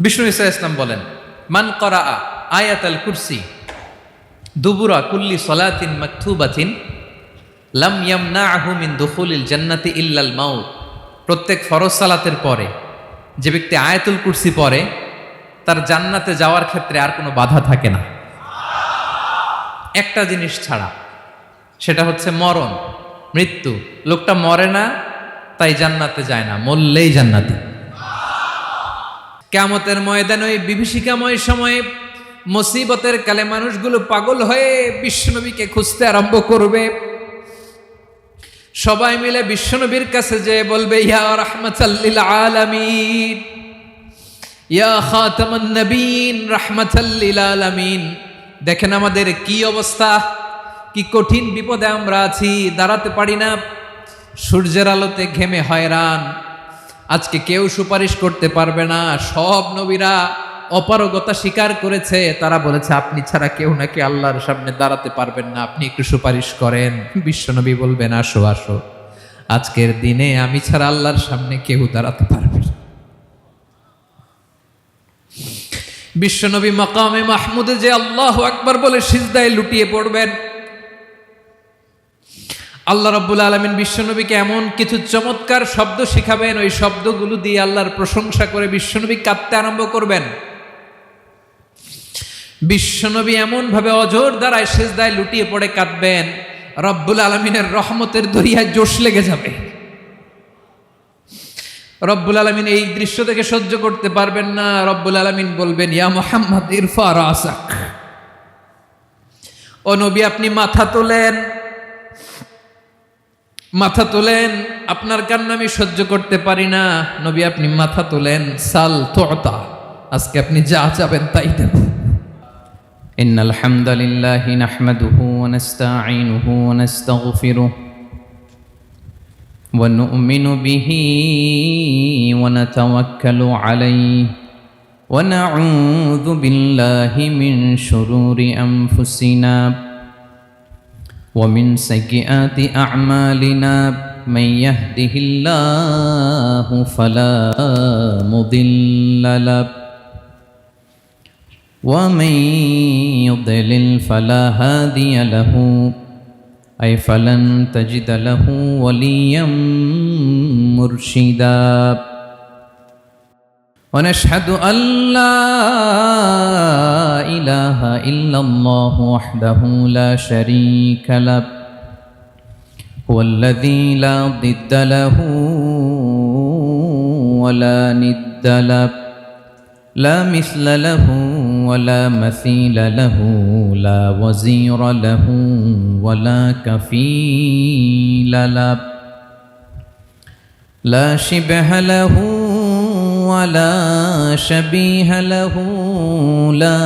বিষ্ণু ঈসা ইসলাম বলেন, মান করাআ আয়াতাল কুরসি দুবুরা কুল্লি সলাতিন মাকতুবাতিন লাম ইয়ামনাহু মিন দুখুলিল জান্নাতি ইল্লাল মাউত। প্রত্যেক ফরজ সালাতের পরে যে ব্যক্তি আয়াতুল কুরসি পড়ে তার জান্নাতে যাওয়ার ক্ষেত্রে আর কোনো বাধা থাকে না, একটা জিনিস ছাড়া, সেটা হচ্ছে মরণ, মৃত্যু। লোকটা মরে না তাই জান্নাতে যায় না, মরলেই জান্নাতি। কিয়ামতের ময়দানে ওই বিভীষিকাময় সময়ে মুসিবতের কালে মানুষগুলো পাগল হয়ে বিশ্বনবীকে খুঁজতে আরম্ভ করবে। সবাই মিলে বিশ্বনবীর কাছে যেয়ে বলবে, ইয়া রাহমাতাল লিল আলামিন, ইয়া খাতামান নবীন, রাহমাতাল লিল আলামিন। দেখেন আমাদের কি অবস্থা, কি কঠিন বিপদে আমরা আছি, দাঁড়াতে পারি না, সূর্যের আলোতে ঘেমে হয়রান। আজকে কেউ সুপারিশ করতে পারবে না। সব নবীরা অপারগতা স্বীকার করেছে, তারা বলেছে আপনি ছাড়া কেউ নাকি আল্লাহর সামনে দাঁড়াতে পারবেন না, আপনি একটু সুপারিশ করেন। বিশ্বনবী বলবেন, আসো আসো, আজকের দিনে আমি ছাড়া আল্লাহর সামনে কেউ দাঁড়াতে পারবে না। বিশ্বনবী মাকামে মাহমুদে যে আল্লাহু আকবার বলে সিজদায় লুটিয়ে পড়বেন। আল্লাহ রাব্বুল আলামিন বিশ্বনবীকে এমন কিছু চমৎকার শব্দ শিখাবেন, ওই শব্দগুলো দিয়ে আল্লাহর প্রশংসা করে বিশ্বনবী কাঁদতে আরম্ভ করবেন। বিশ্বনবী এমন ভাবে অজর দ্বারায় সিজদায় লুটিয়ে পড়ে কাঁদবেন, রব্বুল আলামিনের রহমতের দরিয়ায় জোশ লেগে যাবে। রব্বুল আলামিন এই দৃশ্য থেকে সহ্য করতে পারবেন না। রব্বুল আলামিন বলবেন, ইয়া মুহাম্মদ ইরফা রাসাক, ও নবী আপনি মাথা তোলেন, মাথা তোলেন, আপনার কান্না আমি সহ্য করতে পারি না। নবী আপনি মাথা তোলেন, সাল তুতা, আজকে আপনি যা চাবেন তাই দেব। ইন্নাল হামদালিল্লাহি নাহমাদুহু ওয়া নাস্তাঈনুহু ওয়া নাস্তাগফিরুহু ওয়া নু'মিনু বিহি ওয়া নাতাওয়াক্কালু আলাইহি ওয়া নাউযু বিল্লাহি মিন শুরুরি আনফুসিনা ومن سيئات أعمالنا من يهده الله فلا مضل له ومن يضلل فلا هادي له أي فلن تجد له وليا مرشدا ونشهد أن لا إله إلا الله وحده لا شريك له هو الذي لا ضد له ولا ند له لا مثل له ولا مثيل له لا وزير له ولا كفيل له لا شبه له ولا شبيه له لا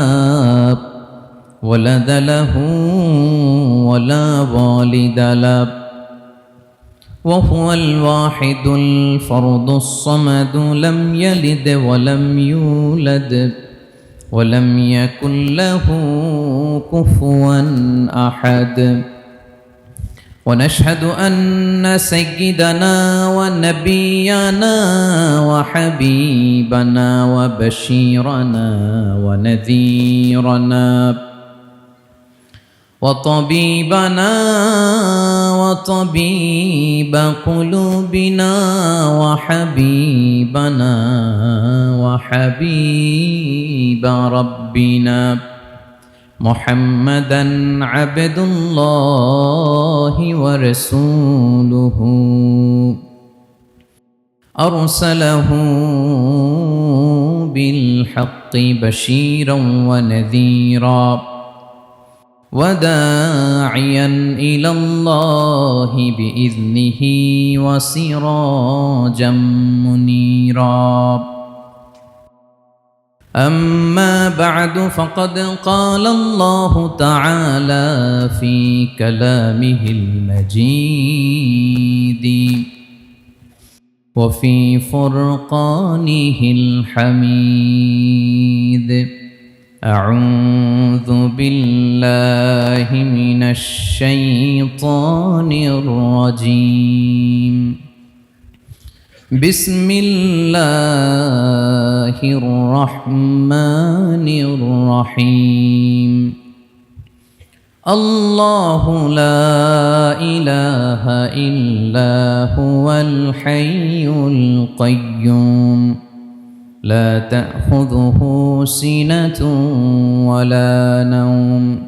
ولد له ولا والد له وهو الواحد الفرد الصمد لم يلد ولم يولد ولم يكن له كفوا أحد ونشهد أن سيدنا ونبينا وحبيبنا وبشيرنا ونذيرنا وطبيبنا وطبيب قلوبنا وحبيبنا وحبيب ربنا محمدًا عبد الله ورسوله أرسله بالحق بشيرًا ونذيرًا وداعيًا إلى الله بإذنه وسراجًا منيرًا أما بعد فقد قال الله تعالى في كلامه المجيد وفي فرقانه الحميد أعوذ بالله من الشيطان الرجيم بسم الله الرحمن الرحيم الله لا إله إلا هو الحي القيوم لا تأخذه سنة ولا نوم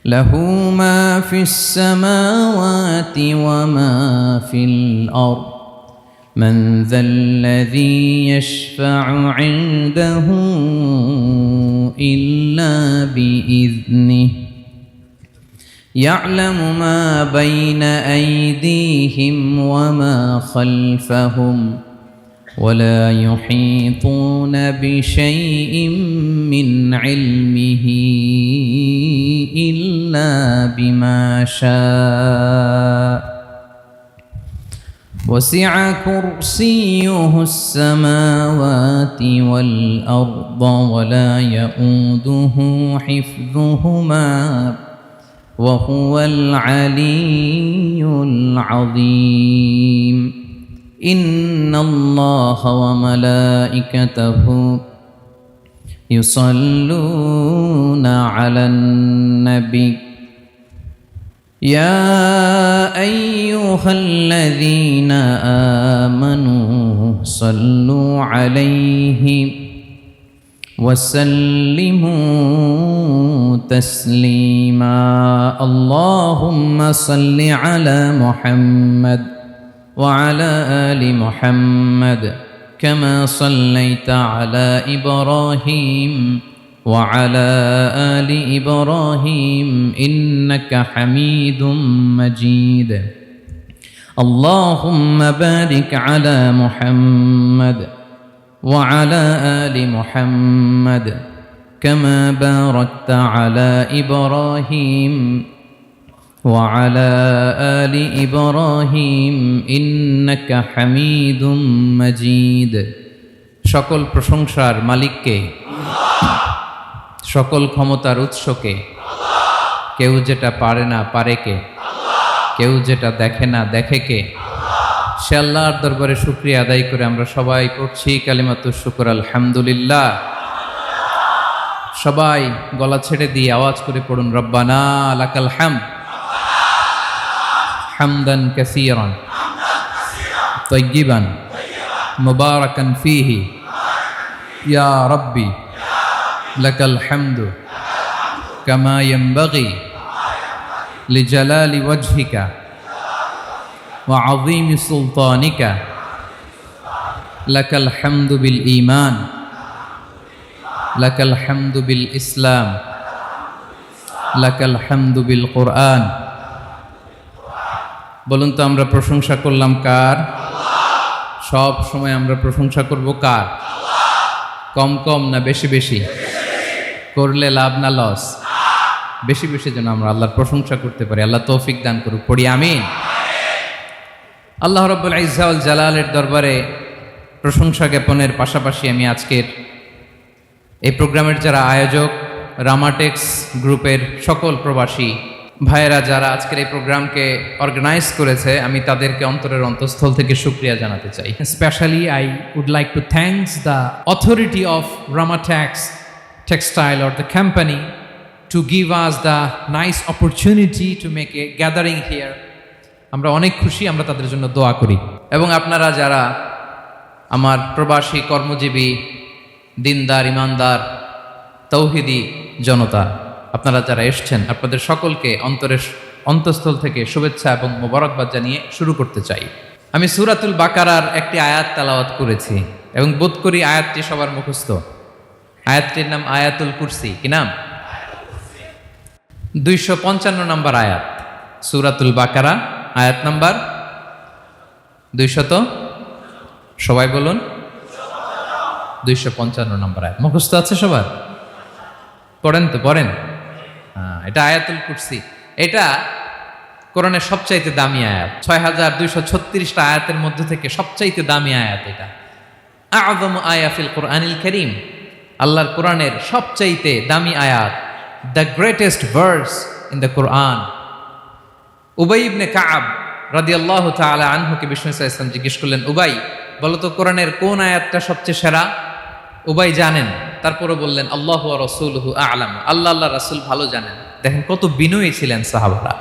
له ما في السماوات وما في الأرض من ذا الذي يشفع عنده إلا بإذنه يعلم ما بين أيديهم وما خلفهم ولا يحيطون بشيء من علمه إلا بما شاء وسع كرسيه السماوات والأرض ولا يؤوده حفظهما وهو العلي العظيم إن الله وملائكته يصلون على النبي يا أيها الذين آمنوا صلوا عليه وسلموا تسليما اللهم صل على محمد وعلى آل محمد كما صليت على إبراهيم وعلى آل إبراهيم إنك حميد مجيد اللهم بارك على محمد وعلى آل محمد كما باركت على إبراهيم وعلى آل إبراهيم إنك حميد مجيد সকল প্রশংসার মালিককে সকল ক্ষমতার উৎসকে কেউ যেটা পারে না পারে কে কেউ যেটা দেখে না দেখে কে সে আল্লাহর দরবারে শুকরিয়া আদায় করে আমরা সবাই পড়ছি কালিমাতুশ শুকর আলহামদুলিল্লাহ সবাই গলা ছেড়ে দিয়ে আওয়াজ করে পড়ুন রব্বানা লাকাল হামদ হামদান কাসীরান তাইয়িবান মুবারাকান ফীহি ইয়া রাব্বি লাকাল হামদু কামা ইয়ানবাগি লিজালালি ওয়াজহিকা ওয়া আযীমি সুলতানিকা লাকাল হামদু বিল ঈমান লাকাল হামদু বিল ইসলাম লাকাল হামদু বিল কুরআন বলুন তো আমরা প্রশংসা করলাম কার সব সময় আমরা প্রশংসা করব কার কম কম না বেশি বেশি করলে লাভ না লস বেশি বেশি যেন আমরা আল্লাহর প্রশংসা করতে পারি আল্লাহ তৌফিক দান করুক পড়ি আমিন আল্লাহ রাব্বুল ইজ্জা ওয়াল জালালের দরবারে প্রশংসা জ্ঞাপনের পাশাপাশি আমি আজকের এই প্রোগ্রামের যারা আয়োজক রামাটেক্স গ্রুপের সকল প্রবাসী ভাইয়েরা যারা আজকের এই প্রোগ্রামকে অর্গানাইজ করেছে আমি তাদেরকে অন্তরের অন্তঃস্থল থেকে শুকরিয়া জানাতে চাই Especially, I would like to thank the authority of Ramatex Textile or the company to give us the nice opportunity to make a gathering here. আমরা অনেক খুশি আমরা তাদের জন্য দোয়া করি এবং আপনারা যারা আমার প্রবাসী কর্মজীবী দিনদার ইমানদার তৌহিদি জনতা আপনারা যারা এসেছেন আপনাদের সকলকে অন্তরের অন্তঃস্থল থেকে শুভেচ্ছা এবং মোবারকবাদ জানিয়ে শুরু করতে চাই আমি সূরাতুল বাকারার একটি আয়াত তেলাওয়াত করেছি এবং বোধ করি আয়াতটি সবার মুখস্থ আয়াতটির নাম আয়াতুল কুরসি কি নাম 255 নম্বর আয়াত সূরাতুল বাকারা আয়াত নাম্বার 200 সবাই বলুন 255 নম্বর আয়াত মুখস্থ আছে সবার পড়েন তো পড়েন এটা আয়াতুল কুরসি এটা কোরআনের সবচাইতে দামি আয়াত 6236টা আয়াতের মধ্যে থেকে সবচাইতে দামি আয়াত এটা আযম আয়া ফিল কোরআনিল কারীম আল্লাহর কোরআনের সবচাইতে দামি আয়াত the greatest verse in the Quran Ubayy ibn Ka'b রাদিয়াল্লাহু তাআলা আনহুকে বিষ্ণু সাল্লাল্লাহু আলাইহি ওয়াসাল্লাম জিজ্ঞেস করলেন, উবাই বলো তো কোরআনের কোন আয়াতটা সবচেয়ে সেরা? উবাই জানেন, তারপরে বললেন আল্লাহু ওয়া রাসূলুহু আ'লাম, আল্লাহ রাসূল ভালো জানেন। দেখেন কত বিনয়ী ছিলেন সাহাবারা,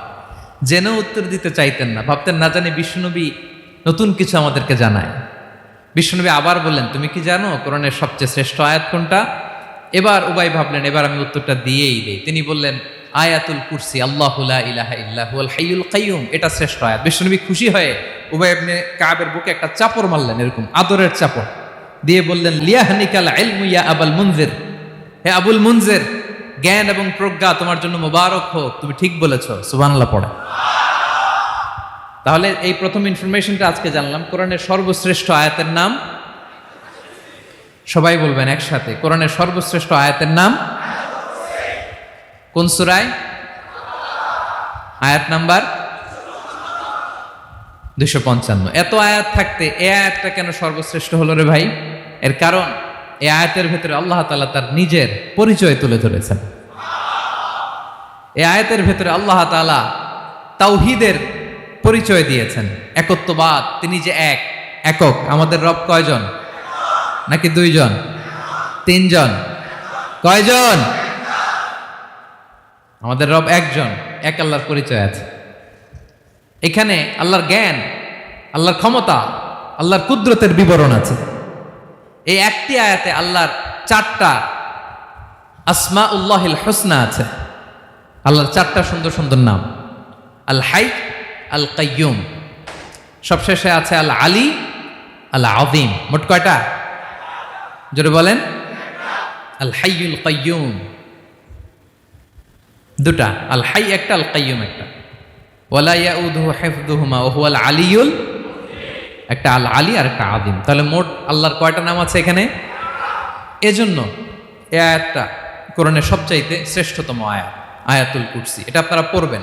জেনেও উত্তর দিতে চাইতেন না, ভাবতেন না জানি বিষ্ণুনবী নতুন কিছু আমাদেরকে জানায়। বিষ্ণুনবী আবার বললেন, তুমি কি জানো কোরআনের সবচেয়ে শ্রেষ্ঠ আয়াত কোনটা? এবার উবাই ভাবলেন এবার আমি উত্তরটা দিয়েই দেই। তিনি বললেন আয়াতুল কুরসি, আল্লাহু লা ইলাহা ইল্লা হুয়াল হাইয়ুল কাইয়ুম, এটা শ্রেষ্ঠ আয়াত। বিষ্ণুনবী খুশি হয়ে উবাই ইবনে কাবের বুকে একটা চাপড় মারলেন, এরকম আদরের চাপড় দিয়ে বললেন লিয়াহনিকাল ইলমু ইয়া আবুল মুনজির, হে আবুল মুনজির, জ্ঞান এবং প্রজ্ঞা তোমার জন্য মোবারক হোক, তুমি ঠিক বলেছো, সুবহানাল্লাহ পড়ে। তাহলে এই প্রথম ইনফরমেশনটা আজকে জানলাম, কোরআনের সর্বশ্রেষ্ঠ আয়াতের নাম, সবাই বলবেন একসাথে, কোরআনের সর্বশ্রেষ্ঠ আয়াতের নাম কোন সূরায়? আয়াত নাম্বার 255। এত আয়াত থাকতে এই আয়াতটা কেন সর্বশ্রেষ্ঠ হলো রে ভাই? এর কারণ এই আয়াতের ভেতরে আল্লাহ তাআলা তার নিজের পরিচয় তুলে ধরেছেন। এই আয়াতের ভেতরে আল্লাহ তাআলা তাওহীদের পরিচয় দিয়েছেন, একত্ববাদ, তিনি যে একক। আমাদের রব কয়জন? নাকি দুইজন, তিনজন, কয়জন? আমাদের রব একজন, এক আল্লাহর পরিচয় আছে। এখানে আল্লাহর জ্ঞান, আল্লাহর ক্ষমতা, আল্লাহর কুদরতের বিবরণ আছে। এই একটি আয়াতে আল্লাহর 4টা আসমাউল্লাহিল হুসনা আছে, আল্লাহর 4টা সুন্দর সুন্দর নাম, আল হাই, আল কাইয়ুম, সবশেষে আছে আল আলী, আল আযীম। মোট কয়টা? জোরে বলেন। আল হাইয়ুল কাইয়ুম দুটা, আল হাই একটা, আল কাইয়ুম একটা। ওয়ালা ইয়াউদুহু হিফযুহুমা ওয়া হুয়াল আলিয়ুল, একটা আল আলী আর একটা আযীম। তাহলে মোট আল্লাহর কয়টা নাম আছে এখানে? এজন্য এই আয়াতটা কোরআনের সবচাইতে শ্রেষ্ঠতম আয়াত, আয়াতুল কুরসি। এটা আপনারা পড়বেন।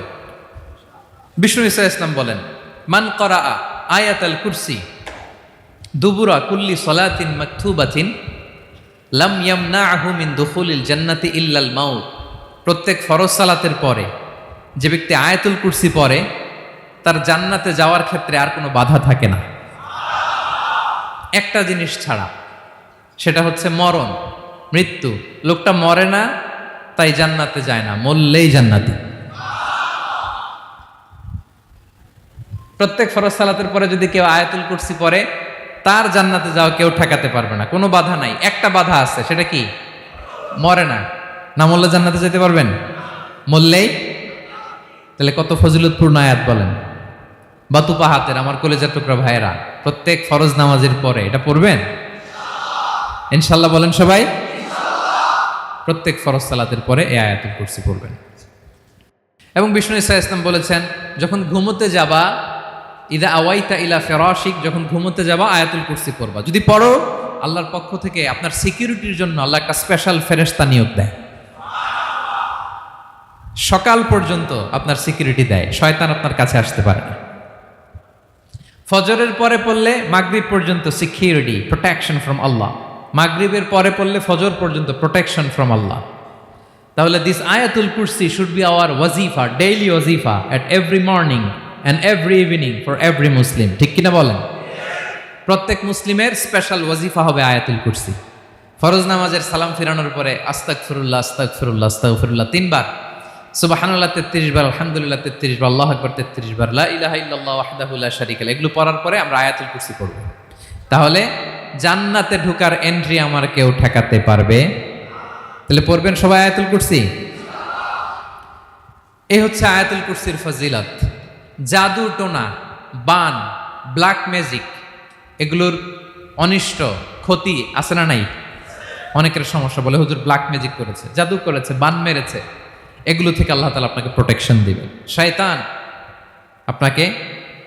বিষ্ণু ঈসা ইসলাম বলেন, মান করা আয়াতুল কুরসি দুবুরা কুল্লি সলাতিন মাকতুবাতিন লাম ইয়ামনাহু মিন দুখুলিল জান্নাতি ইল্লাল মাউত। প্রত্যেক ফরজ সালাতের পরে যে ব্যক্তি আয়াতুল কুরসি পড়ে তার জান্নাতে যাওয়ার ক্ষেত্রে আর কোনো বাধা থাকে না, একটা জিনিস ছাড়া, সেটা হচ্ছে মরণ, মৃত্যু। লোকটা মরে না তাই জান্নাতে যায় না, মরলেই জান্নাতি। প্রত্যেক ফরজ সালাতের পরে যদি কেউ আয়াতুল কুরসি পড়ে তার জান্নাতে যাওয়া কেউ ঠেকাতে পারবে না, কোনো বাধা নাই। একটা বাধা আছে, সেটা কি? মরে না। না মরলে জান্নাতে যেতে পারবেন? মরলেই। তাহলে কত ফজিলতপূর্ণ আয়াত বলেন। বাতুপা হাতের আমার কলেজার টুকরা ভাইয়েরা, প্রত্যেক ফরজ নামাজের পরে এটা পড়বেন ইনশাল্লাহ। বলেন সবাই, প্রত্যেক ফরজ সালাতের পরে এই আয়াতুল কুরসি পড়বেন। এবং বিষ্ণু ঈসা ইসলাম বলেছেন, যখন ঘুমোতে যাবা, ইদা আওয়াইতা ইলা ফিরাশিক, যখন ঘুমোতে যাবা আয়াতুল কুরসি পড়বা। যদি পড়ো, আল্লাহর পক্ষ থেকে আপনার সিকিউরিটির জন্য আল্লাহ একটা স্পেশাল ফেরেশতা নিয়োগ দেয়, সকাল পর্যন্ত আপনার সিকিউরিটি দেয়, শয়তান আপনার কাছে আসতে পারে না। ফজরের পরে পড়লে মাগরিব পর্যন্ত সিকিউরিটি, প্রোটেকশন ফ্রম আল্লাহ। মাগরিবের পরে পড়লে ফজর পর্যন্ত প্রোটেকশন ফ্রম আল্লাহ। তাহলে this Ayatul Kursi should be our ওয়াজিফা, ডেইলি ওয়াজিফা at every morning and every evening for every Muslim. ঠিক কিনা বলেন? প্রত্যেক মুসলিমের স্পেশাল ওয়াজিফা হবে আয়াতুল কুরসি। ফরজ নামাজের সালাম ফিরানোর পরে আস্তাগফিরুল্লাহ আস্তাগফিরুল্লাহ আস্তাগফিরুল্লাহ 3 বার, সুবহানাল্লাহ 33 বার, আলহামদুলিল্লাহ 33 বার, আল্লাহু আকবার 33 বার, লা ইলাহা ইল্লাল্লাহ ওয়াহদাহু লা শারীকা লাহু, এগুলো পড়ার পরে আমরা আয়াতুল কুরসি পড়ব। তাহলে জান্নাতে ঢোকার এন্ট্রি আমার কেউ ঠেকাতে পারবে? তাহলে পড়বেন সবাই আয়াতুল কুরসি। এই হচ্ছে আয়াতুল কুরসির ফজিলত। জাদু টোনা, বান, ব্ল্যাক ম্যাজিক, এগুলোর অনিষ্ট ক্ষতি আছে না নাই? অনেকের সমস্যা, বলে হুজুর ব্ল্যাক ম্যাজিক করেছে, জাদু করেছে, বান মেরেছে, এগুলো থেকে আল্লাহ তাআলা আপনাকে প্রোটেকশন দিবে। শয়তান আপনাকে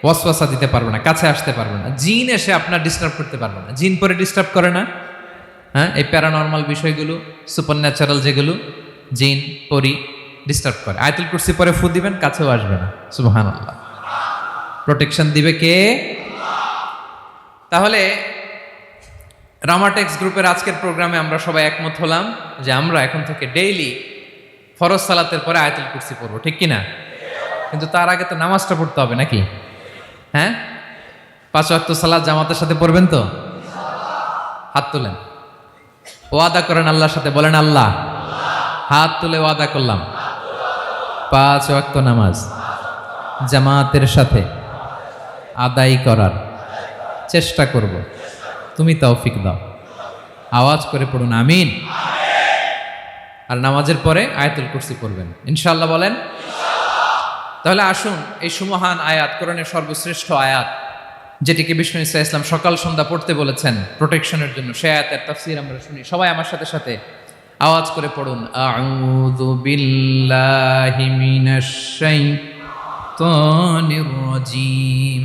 ওয়াসওয়াসা দিতে পারবে না, কাছে আসতে পারবে না। জিন এসে আপনার ডিস্টার্ব করতে পারবে না। জিন পরে ডিস্টার্ব করে না? হ্যাঁ, এই প্যারানর্মাল বিষয়গুলো, সুপার ন্যাচারাল যেগুলো, জিন পরি ডিস্টার্ব করে। আয়াতুল কুরসি পরে ফু দিবেন, কাছেও আসবে না। সুবহানাল্লাহ। প্রোটেকশন দিবে কে? তাহলে রামাটেক্স গ্রুপের আজকের প্রোগ্রামে আমরা সবাই একমত হলাম যে আমরা এখন থেকে ডেইলি ফরজ সালাতের পরে আয়াতুল কুরসি পড়বো, ঠিক কিনা? কিন্তু তার আগে তো নামাজটা পড়তে হবে নাকি? হ্যাঁ, 5 ওয়াক্ত সালাত জামাতের সাথে পড়বেন তো? হাত তুলেন, ওয়াদা করেন আল্লাহর সাথে, বলেন আল্লাহ, হাত তুলে ওয়াদা করলাম 5 ওয়াক্ত নামাজ জামাতের সাথে আদায় করার চেষ্টা করব, তুমি তৌফিক দাও। আওয়াজ করে পড়ুন আমিন। আর নামাজের পরে আয়াতুল কুরসি পড়বেন ইনশাআল্লাহ, বলেন। তাহলে আসুন এই সুমহান আয়াত, কোরআনের সর্বশ্রেষ্ঠ আয়াত, যেটিকে বিষ্ণু ঈসা ইসলাম সকাল সন্ধ্যা পড়তে বলেছেন প্রোটেকশনের জন্য, সে আয়াতের তাফসীর আমরা শুনি। সবাই আমার সাথে সাথে আওয়াজ করে পড়ুন, আউযু বিল্লাহি মিনাশ শাইতানির রাজীম,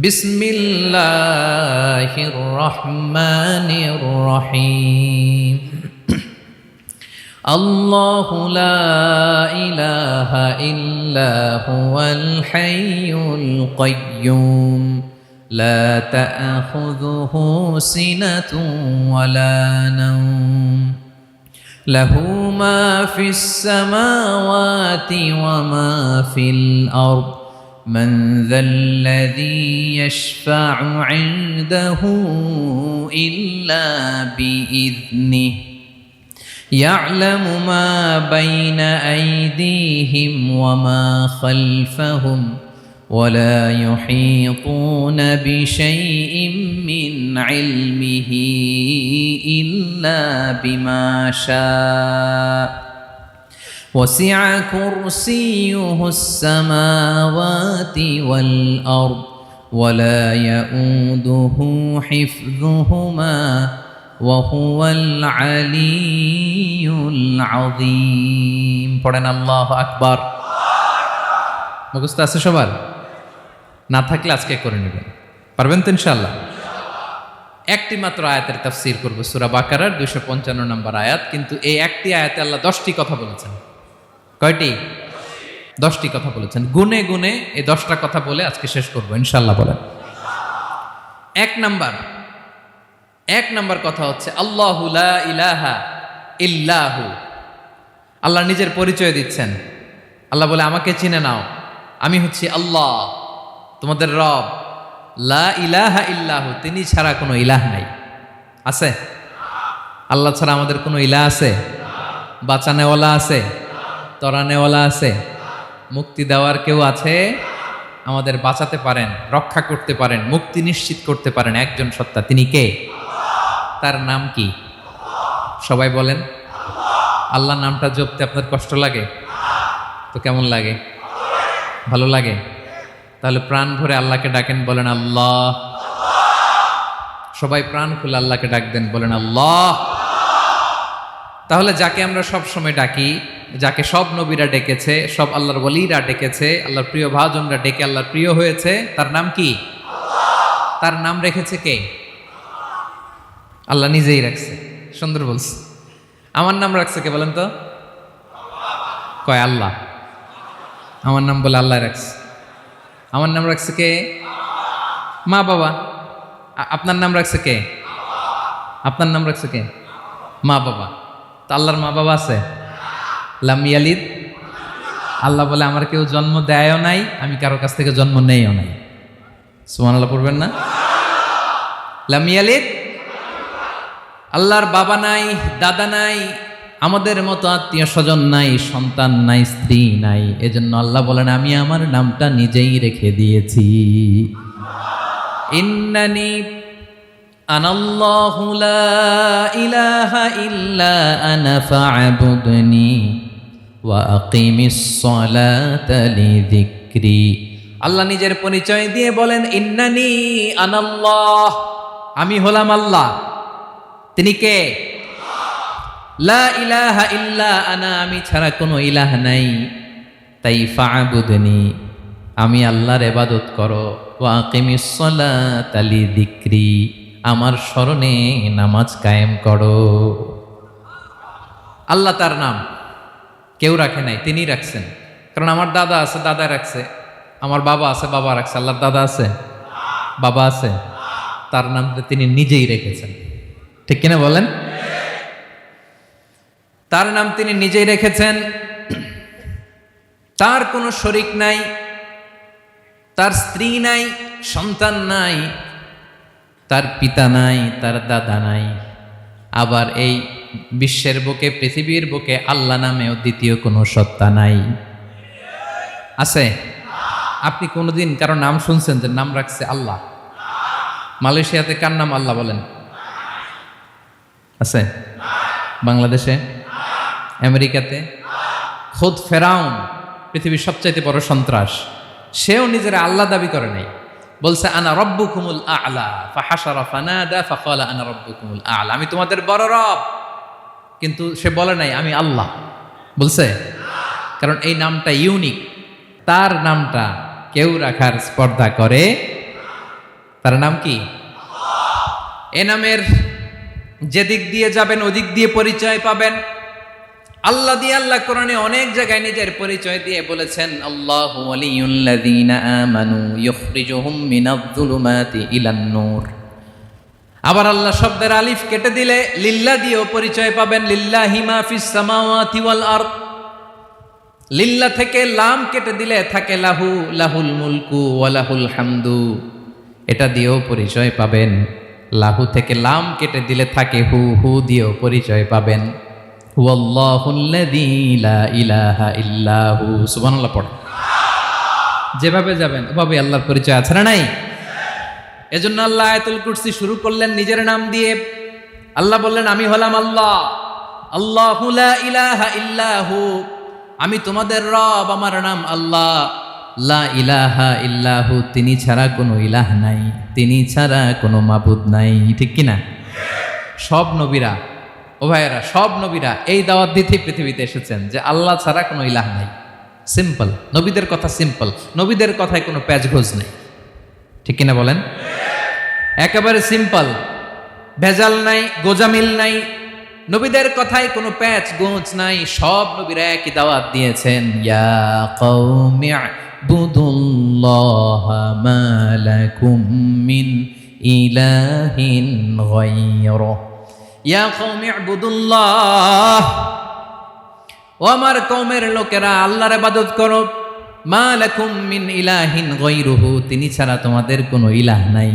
বিসমিল্লাহির রহমানির রহিম। আল্লাহু লা ইলাহা ইল্লা হুয়াল হাইয়ুল কাইয়্যুম লা তা'খুযুহু সিনাতুন ওয়ালা নাওম লাহু মা ফিস সামাওয়াতি ওয়া মা ফিল আরদ মান যাল্লাযী ইয়াশফা'ু 'ইনদাহু ইল্লা বিইذনিহি يعلم ما بين أيديهم وما خلفهم ولا يحيطون بشيء من علمه إلا بما شاء وسع كرسيه السماوات والأرض ولا يؤوده حفظهما وهو العلي العظيم। পড়েন আল্লাহু আকবার। মুখস্থ আছে সবার? না থাকলে আজকে করে নেবেন, পারবেন তো ইনশাআল্লাহ। একটি মাত্র আয়াতের তাফসীর করব, সূরা বাকারার 255 নম্বর আয়াত। কিন্তু এই একটি আয়াতে আল্লাহ 10টি কথা বলেছেন। কয়টি? 10টি কথা বলেছেন। গুনে গুনে এই 10টা কথা বলে আজকে শেষ করব ইনশাআল্লাহ। বলেন। এক নাম্বার কথা হচ্ছে আল্লাহু লা ইলাহা ইল্লাহু। আল্লাহ নিজের পরিচয় দিচ্ছেন। আল্লাহ বলে, আমাকে চিনে নাও, আমি হচ্ছি আল্লাহ তোমাদের রব। লা ইলাহা ইল্লাহু, তিনি ছাড়া কোনো ইলাহ নাই। আছে? আল্লাহ ছাড়া আমাদের কোনো ইলাহ আছে? বাঁচানেওয়ালা আছে? তরানেওয়ালা আছে? মুক্তি দেওয়ার কেউ আছে? আমাদের বাঁচাতে পারেন, রক্ষা করতে পারেন, মুক্তি নিশ্চিত করতে পারেন একজন সত্তা। তিনি কে? তার নাম কি? সবাই বলেন। আল্লাহ নামটা জপতে আপনার কষ্ট লাগে তো কেমন লাগে? ভালো লাগে? তাহলে প্রাণ ভরে আল্লাহকে ডাকেন, বলেন আল্লাহ। সবাই প্রাণ খুলে আল্লাহকে ডাক দেন, বলেন আল্লাহ। তাহলে যাকে আমরা সব সময় ডাকি, যাকে সব নবীরা ডেকেছে, সব আল্লাহর ওলিরা ডেকেছে, আল্লাহর প্রিয় ভাজনরা ডেকে আল্লাহর প্রিয় হয়েছে, তার নাম কি? তার নাম রেখেছে কে? আল্লাহ নিজেই রাখছে। সুন্দর বলছে। আমার নাম রাখছে কে বলেন তো? কয় আল্লাহ। আমার নাম বলে আল্লাহ রাখছে। আমার নাম রাখছে কে? মা বাবা। আপনার নাম রাখছে কে? আপনার নাম রাখছে কে? মা বাবা। তো আল্লাহর মা বাবা আছে? লাম ইয়ালিদ। আল্লাহ বলে, আমার কেউ জন্ম দেয়ও নাই, আমি কারো কাছ থেকে জন্ম নেইও নাই। সুবহানাল্লাহ পড়বেন না? লাম ইয়ালিদ। আল্লাহর বাবা নাই, দাদা নাই, আমাদের মতো আত্মীয় স্বজন নাই, সন্তান নাই, স্ত্রী নাই। এজন্য আল্লাহ বলেন, আমি আমার নামটা নিজেই রেখে দিয়েছি। ইন্নানি আনাল্লাহু লা ইলাহা ইল্লা আনা ফা'বুদনি ওয়া আকিমিস সালাতা লিযিকরি। আল্লাহ নিজের পরিচয় দিয়ে বলেন, ইন্নানি আনাল্লাহ, আমি হলাম আল্লাহ। তিনি কে? লা ইলাহা ইল্লা আনা, আমি ছাড়া কোনো ইলাহ নাই। তাই ফা'বুদনি, আমি আল্লাহর ইবাদত করো। ওয়া আকিমিস সালাতা লিযিকরি, আমার স্মরণে নামাজ কায়েম করো। আল্লাহ তার নাম কেউ রাখে নাই, তিনি রাখছেন। কারণ আমার দাদা আছে, দাদা রাখছে। আমার বাবা আছে, বাবা রাখছে। আল্লাহর দাদা আছে? বাবা আছে? তার নাম তিনি নিজেই রেখেছেন। ঠিক কিনা বলেন? তার নাম তিনি নিজেই রেখেছেন। তার কোনো শরীক নাই, তার স্ত্রী নাই, সন্তান নাই, তার পিতা নাই, তার দাদা নাই, আবার এই বিশ্বের বুকে, পৃথিবীর বুকে আল্লাহ নামেও দ্বিতীয় কোনো সত্তা নাই। আছে? আপনি কোনোদিন কারো নাম শুনছেন যে নাম রাখছে আল্লাহ? মালয়েশিয়াতে কার নাম আল্লাহ বলেন? আছে? বাংলাদেশে? আমেরিকাতে? খোদ ফেরাউন, পৃথিবীর সবচাইতে বড় সন্ত্রাস, সেও নিজের আল্লাহ দাবি করে নাই। বলছে আনা রব্বুকুমুল আ'লা, ফাহাশারা ফানাদা ফাকালা আনা রব্বুকুমুল আ'লা, আমি তোমাদের বড় রব। কিন্তু সে বলে নাই আমি আল্লাহ। বলছে? কারণ এই নামটা ইউনিক। তার নামটা কেউ রাখার স্পর্ধা করে। তার নাম কি? এ নামের যেদিক দিয়ে যাবেন ওদিক দিয়ে পরিচয় পাবেন। আল্লাহ দিয়ে আল্লাহ কোরআনে অনেক জায়গায় নিজের পরিচয় দিয়ে বলেছেন, আল্লাহু ওয়ালিয়ুল্লাযীনা আমানু ইউখরিজুহুম মিনাজ-যুলুমাতি ইলান-নূর। আবার আল্লাহ শব্দের আলিফ কেটে দিলে লিল্লাহ দিয়েও পরিচয় পাবেন। লিল্লাহি মা ফিস সামাওয়াতি ওয়াল আরদ। লিল্লাহ থেকে লাম কেটে দিলে থাকে লাহু, লাহুল মুলকু ওয়া লাহুল হামদু, এটা দিয়েও পরিচয় পাবেন। লাহু থেকে লাম কেটে দিলে থাকে হু, হু দিয়েও পরিচয় পাবেন। হুয়াল্লাহুল্লাযী লা ইলাহা ইল্লা হু। সুবহানাল্লাহ পড়ে। যেভাবে যাবেন ওভাবে আল্লাহর পরিচয় আছে না নাই? এজন্য আল্লাহ আয়াতুল কুরসি শুরু করলেন নিজের নাম দিয়ে। আল্লাহ বললেন আমি হলাম আল্লাহ, আল্লাহু লা ইলাহা ইল্লা হু, আমি তোমাদের রব, আমার নাম আল্লাহ। লা ইলাহা ইল্লা হু, তিনি ছাড়া কোনো ইলাহ নাই, তিনি ছাড়া কোনো মাবুদ নাই। ঠিক কিনা? সব নবীরা, ও ভাইয়েরা, সব নবীরা এই দাওয়াত দিতে পৃথিবীতে এসেছেন যে আল্লাহ ছাড়া কোনো ইলাহ নাই। সিম্পল, নবীদের কথা সিম্পল, নবীদের কথায় কোনো প্যাচগোজ নেই। ঠিক কিনা বলেন? একেবারে সিম্পল, ভেজাল নাই, গোজামিল নাই, নবীদের কথায় কোনো প্যাচ গোজ নাই। সব নবীরা একই দাওয়াত দিয়েছেন, ইয়া কওমি ইবুদুল্লাহা মা লাকুম মিন ইলাহিন গায়রুহু। ইয়া কওমি ইবুদুল্লাহ, ও আমার কওমের লোকেরা আল্লাহর ইবাদত করো। মা লাকুম মিন ইলাহিন গায়রুহু, তিনি ছাড়া তোমাদের কোনো ইলাহ নাই।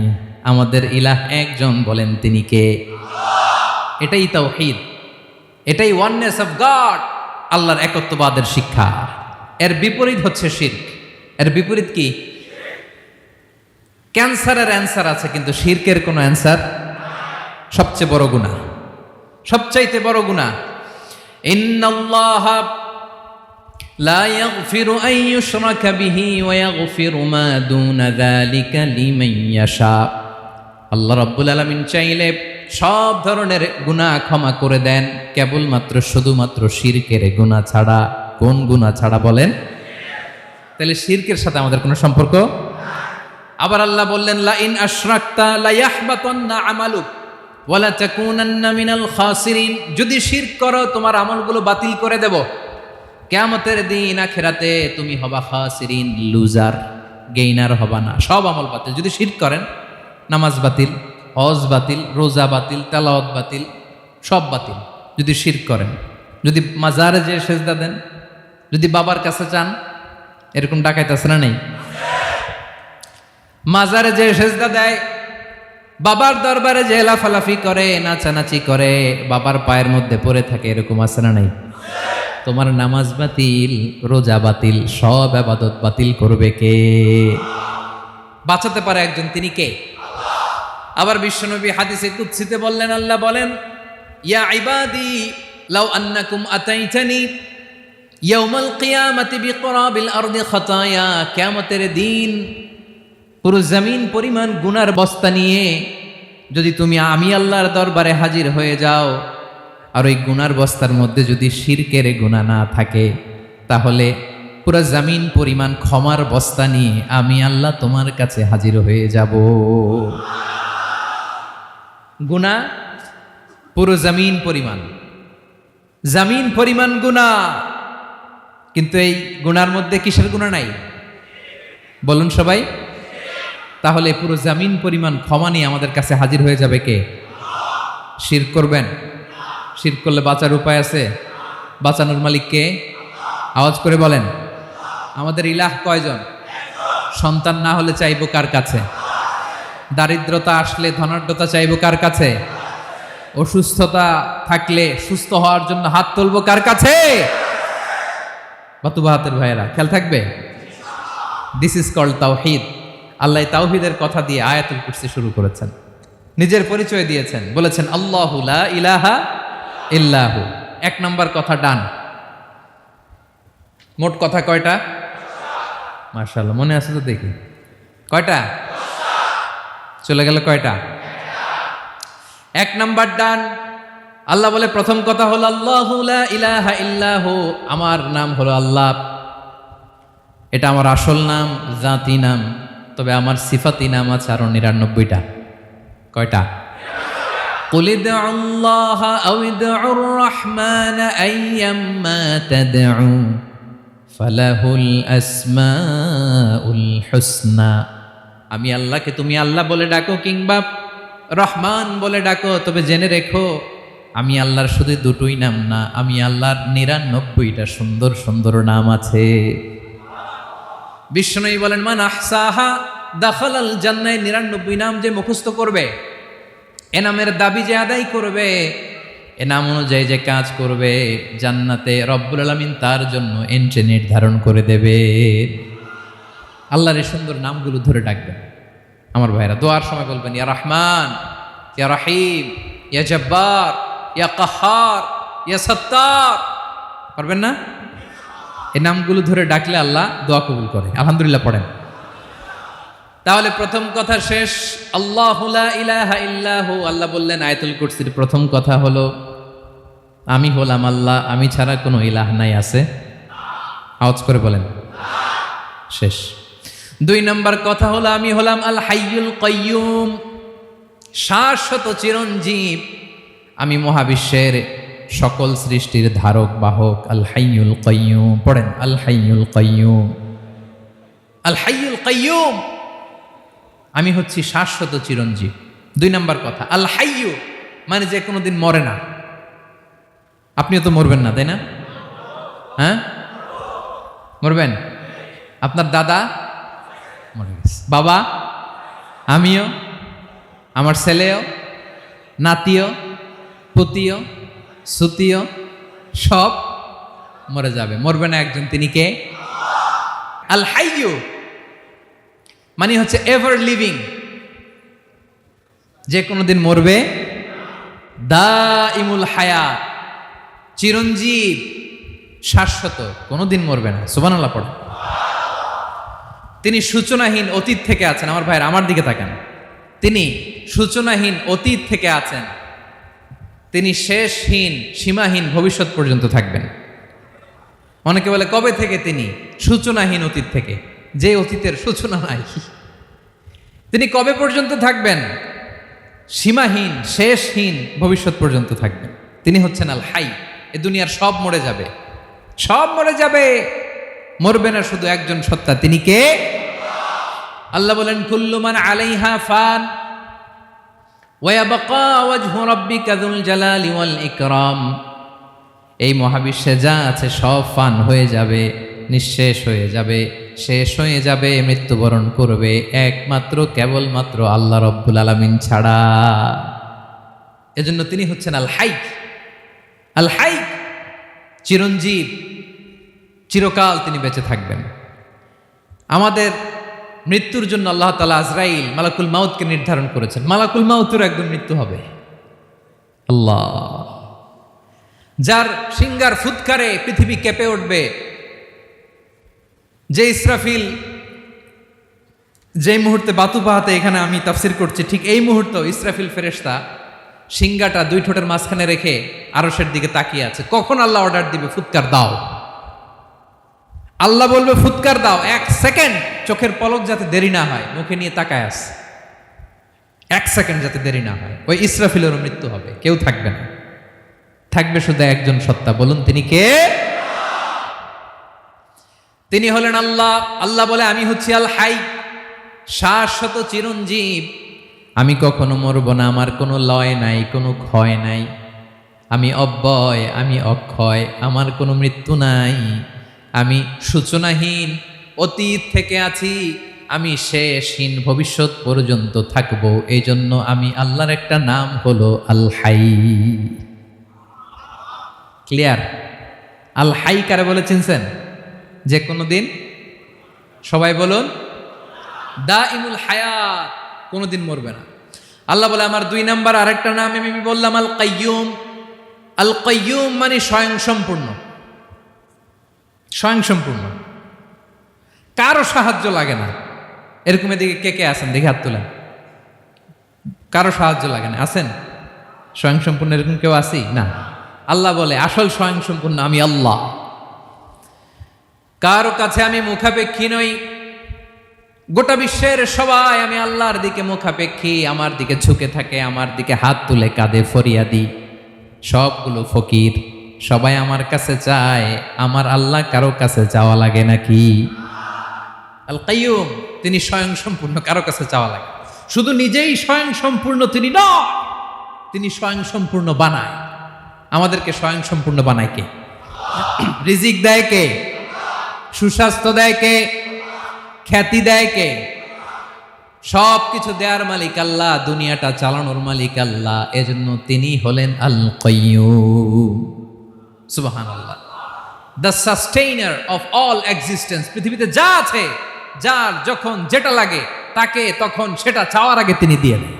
আমাদের ইলাহ একজন, বলেন তিনি কে? এটাই তাওহীদ, এটাই ওয়াননেস অফ গড, আল্লাহর একত্ববাদের শিক্ষা। এর বিপরীত হচ্ছে শিরক। এর বিপরীত কি? ক্যান্সারের অ্যান্সার আছে কিন্তু শিরকের কোনো অ্যান্সার। সবচেয়ে বড় গুনাহ, সবচাইতে বড় গুনাহ। ইন্নাল্লাহা লা ইয়াগফিরু আন ইউশরাকা বিহি ওয়া ইয়াগফিরু মা দুনা যালিকা লিমান ইয়াশা। আল্লাহ রাব্বুল আলামিন চাইলে সব ধরনের গুনাহ ক্ষমা করে দেন, কেবলমাত্র শুধুমাত্র শিরকের গুনাহ ছাড়া। কোন গুনাহ ছাড়া বলেন? তাহলে শিরকের সাথে আমাদের কোনো সম্পর্ক। আবার আল্লাহ বললেন, লা ইন আশরাকতা লা ইয়াহবাতান্না আমালুক ওয়া লা তাকুনান্না মিনাল খাসিরিন। যদি শিরক করো তোমার আমলগুলো বাতিল করে দেব, কিয়ামতের দিন আখিরাতে তুমি হবা খাসিরিন, লুজার, গেইনার হবা না। সব আমল বাতিল যদি শিরক করেন। নামাজ বাতিল, হজ বাতিল, রোজা বাতিল, তেলাওয়াত বাতিল, সব বাতিল যদি শিরক করেন। যদি মাজারে যে সেজদা দেন, যদি বাবার কাছে চান, এরকম ডাকাইত আছে না নেই? মাজারে যে সেজদা দেয়, বাবার দরবারে যে লাফালাফি করে, নাচানাচি করে, বাবার পায়ের মধ্যে পড়ে থাকে, এরকম আছে না নাই? তোমার নামাজ বাতিল, রোজা বাতিল, সব ইবাদত বাতিল করবে কে? বাঁচাতে পারে একজন, তিনি কে? আবার বিশ্বনবী হাদিসে কুদসিতে বললেন, আল্লাহ বলেন, ইয়া ইবাদি লাউ আন্নাকুম আতাইতানি ইয়াউমাল কিয়ামাতি বিকরাবিল আরদি খাতায়া। কিয়ামতের দিন পুরো জমিন পরিমাণ গুনার বস্তা নিয়ে যদি তুমি আমি আল্লাহর দরবারে হাজির হয়ে যাও, আর ওই গুনার বস্তার মধ্যে যদি শিরকের গুনাহ না থাকে, তাহলে পুরো জমিন পরিমাণ ক্ষমার বস্তা নিয়ে আমি আল্লাহ তোমার কাছে হাজির হয়ে যাব। গুনাহ পুরো জমিন পরিমাণ, জমিন পরিমাণ গুনাহ। কিন্তু এই গুনার মধ্যে কিসের গুনাহ নাই? বলুন সবাই। তাহলে পুরো জমিন পরিমাণ ক্ষমা নিয়ে আমাদের কাছে হাজির হয়ে যাবে কে? শিরক করবেন? শিরক করলে বাঁচার উপায় আছে? বাঁচানোর মালিক কে? আওয়াজ করে বলেন। আমাদের ইলাহ কয়জন? সন্তান না হলে চাইবো কার কাছে? দারিদ্রতা আসলে ধনাঢ্যতা চাইবো কার কাছে? অসুস্থতা থাকলে সুস্থ হওয়ার জন্য হাত তুলবো কার কাছে? বাতুবাহাতের ভাইয়েরা খেয়াল থাকবে। দিস ইজ কল্ড তাওহীদ। আল্লাহ তাওহীদের কথা দিয়ে আয়াতুল কুরসি শুরু করেছেন, নিজের পরিচয় দিয়েছেন, বলেছেন আল্লাহু লা ইলাহা ইল্লাহু। এক নম্বর কথা ডান। মোট কথা কয়টা? মাশাআল্লাহ, মনে আছে তো দেখি। কয়টা? চলে গেল কয়টা? এক নাম্বার ডান। আল্লাহ বলে প্রথম কথা হলো আল্লাহু লা ইলাহা ইল্লাহু, আমার নাম হলো আল্লাহ। এটা আমার আসল নাম, জাতি নাম। তবে আমার সিফাতি নাম আছে আরো 99টা। কয়টা? কুল ইদউল্লাহা আও ইদউর রাহমান আইয়াম্মা তাদউ ফালাহুল আসমাউল হুসনা। আমি আল্লাহকে তুমি আল্লাহ বলে ডাকো কিংবা রহমান বলে ডাকো, তবে জেনে রেখো আমি আল্লাহর শুধু দুটোই নাম না, আমি আল্লাহর 99টা সুন্দর সুন্দর নাম আছে। বিষ্ণুই বলেন মান আহসাহা দাখালাল জান্নাহ। 99 নাম যে মুখস্থ করবে, এ নামের দাবি যে আদায় করবে, এ নাম অনুযায়ী যে কাজ করবে, জান্নাতে রব্বুল আলামিন তার জন্য এন্ট্রি নির্ধারণ করে দেবে। আল্লাহর এই সুন্দর নামগুলো ধরে ডাকবেন। আমার ভাইরা দোয়ার সময় বলবেন ইয়া রহমান, ইয়া রহিম, ইয়া জব্বার, ইয়া কাহার, ইয়া সত্তার। পারবেন না? এই নামগুলো ধরে ডাকলে আল্লাহ দোয়া কবুল করে। আলহামদুলিল্লাহ পড়েন। তাহলে প্রথম কথা শেষ। আল্লাহু লা ইলাহা ইল্লাহু। আল্লাহ বললেন আয়াতুল কুরসির প্রথম কথা হলো আমি হলাম আল্লাহ, আমি ছাড়া কোনো ইলাহ নাই। আছে? আওয়াজ করে বলেন। শেষ। 2 নম্বর কথা হলো আমি হলাম আল হাইয়ুল কাইয়ুম, শাশ্বত চিরঞ্জীব। আমি মহাবিশ্বের সকল সৃষ্টির ধারক বাহক। আল হাইয়ুল কাইয়ুম। পড়েন আল হাইয়ুল কাইয়ুম। আল হাইয়ুল কাইয়ুম, আমি হচ্ছি শাশ্বত চিরঞ্জীব। 2 নম্বর কথা আল হাইয়ু, মানে যে কোনোদিন মরে না। আপনিও তো মরবেন না, তাই না? হ্যাঁ, মরবেন। আপনার দাদা মরে গেছে, বাবা, আমিও, আমার ছেলেও, নাতিও, পুতিও, সুতিও সব মরে যাবে। মরবে না একজন, তিনি কে? আল হাইয়ু মানে হচ্ছে এভার লিভিং, যে কোনোদিন মরবে। দাইমুল হায়াত, চিরঞ্জীব, শাশ্বত, কোনোদিন মরবে না। সুবহানাল্লাহ পড়ে। তিনি সূচনাহীন অতীত থেকে আছেন। আমার ভাইয়ের আমার দিকে তাকান। তিনি সূচনাহীন অতীত থেকে আছেন। তিনি শেষহীন সীমাহীন ভবিষ্যৎ পর্যন্ত থাকবেন। অনেকে বলে কবে থেকে? তিনি সূচনাহীন অতীত থেকে, যে অতীতের সূচনা নাই। তিনি কবে পর্যন্ত থাকবেন? সীমাহীন শেষহীন ভবিষ্যৎ পর্যন্ত থাকবেন। তিনি হচ্ছেন আল হাই। এ দুনিয়ার সব মরে যাবে, সব মরে যাবে, মরবে না শুধু একজন সত্তা। তিনি কে? আল্লাহ বলেন কুল্লু মান আলাইহা ফান ওয়া ইয়াবকা ওয়াজহু রাব্বিকা যুল জালালি ওয়াল ইকরাম। এই মহাবিশ্বে যা আছে সব ফান হয়ে যাবে, নিঃশেষ হয়ে যাবে, শেষ হয়ে যাবে, মৃত্যুবরণ করবে, একমাত্র কেবলমাত্র আল্লাহ রব্বুল আলামিন ছাড়া। এজন্য তিনি হচ্ছেন আল হাই। আল হাই, চিরঞ্জীব, চিরকাল তিনি বেঁচে থাকবেন। আমাদের মৃত্যুর জন্য আল্লাহ তাআলা আজরাইল মালাকুল মাউতকে নির্ধারণ করেছেন। মালাকুল মাউতের একদম মৃত্যু হবে। আল্লাহ, যার সিঙ্গার ফুৎকারে পৃথিবী কেঁপে উঠবে, যে ইসরাফিল যে মুহূর্তে বাতুপাহাতে এখানে আমি তাফসির করছি, ঠিক এই মুহূর্তে ইসরাফিল ফেরেশতা সিঙ্গাটা 2 ঠোঁটের মাঝখানে রেখে আরশের দিকে তাকিয়ে আছে। কখন আল্লাহ অর্ডার দিবে ফুৎকার দাও, আল্লাহ বলবে ফুৎকার দাও, 1 সেকেন্ড চোখের পলক যাতে দেরি না হয়, মুখে নিয়ে তাকায় আছে, 1 সেকেন্ড যাতে দেরি না হয়, ওই ইসরাফিলেরও মৃত্যু হবে, কেউ থাকবে না, থাকবে শুধু একজন সত্তা। বলুন তিনি কে? তিনি হলেন আল্লাহ। আল্লাহ বলে আমি হচ্ছি আল হাই, শাশ্বত চিরঞ্জীব। আমি কখনো মরব না, আমার কোনো লয় নাই, কোনো ক্ষয় নাই, আমি অব্যয়, আমি অক্ষয়, আমার কোনো মৃত্যু নাই, আমি সূচনাহীন অতীত থেকে আছি, আমি শেষহীন ভবিষ্যৎ পর্যন্ত থাকবো, এই জন্য আমি আল্লাহর একটা নাম হলো আল হাই। ক্লিয়ার? আল হাই কারে বলে চিনছেন? যে কোনো দিন, সবাই বলুন, দাইমুল হায়াত, কোনোদিন মরবে না। আল্লাহ বলে আমার 2 নাম্বার আরেকটা নাম আমি বললাম আল কাইয়ুম। আল কাইয়ুম মানে স্বয়ংসম্পূর্ণ। স্বয়ংসম্পূর্ণ, কারো সাহায্য লাগে না। এরকম এদিকে কে কে আছেন দেখে হাত তোলেন। কারো সাহায্য লাগে না, আছেন? স্বয়ংসম্পূর্ণ এরকম কেউ আছি না? আল্লাহ বলে আসল স্বয়ংসম্পূর্ণ আমি আল্লাহ। কারো কাছে আমি মুখাপেক্ষী নই। গোটা বিশ্বের সবাই আমি আল্লাহর দিকে মুখাপেক্ষী, আমার দিকে ঝুঁকে থাকে, আমার দিকে হাত তুলে কাঁধে ফরিয়াদি। সবগুলো ফকির, সবাই আমার কাছে চায়। আমার আল্লাহ কারো কাছে চাওয়া লাগে নাকি? আল কাইয়ুম, তিনি স্বয়ংসম্পূর্ণ, কারো কাছে চাওয়া লাগে। শুধু নিজেই স্বয়ংসম্পূর্ণ তিনি নয়, তিনি স্বয়ংসম্পূর্ণ বানায়। আমাদেরকে স্বয়ংসম্পূর্ণ বানায় কে? রিজিক দেয় কে? সুস্বাস্থ্য দেয় কে? খ্যাতি দেয় কে? সব কিছু দেয়ার মালিক আল্লাহ, দুনিয়াটা চালানোর মালিক আল্লাহ। এজন্য তিনি হলেন আল কাইয়ুম। সুবহানাল্লাহ। The sustainer of all existence. পৃথিবীতে যা আছে, যার যখন যেটা লাগে তাকে তখন সেটা চাওয়ার আগে তিনি দিয়ে দেন।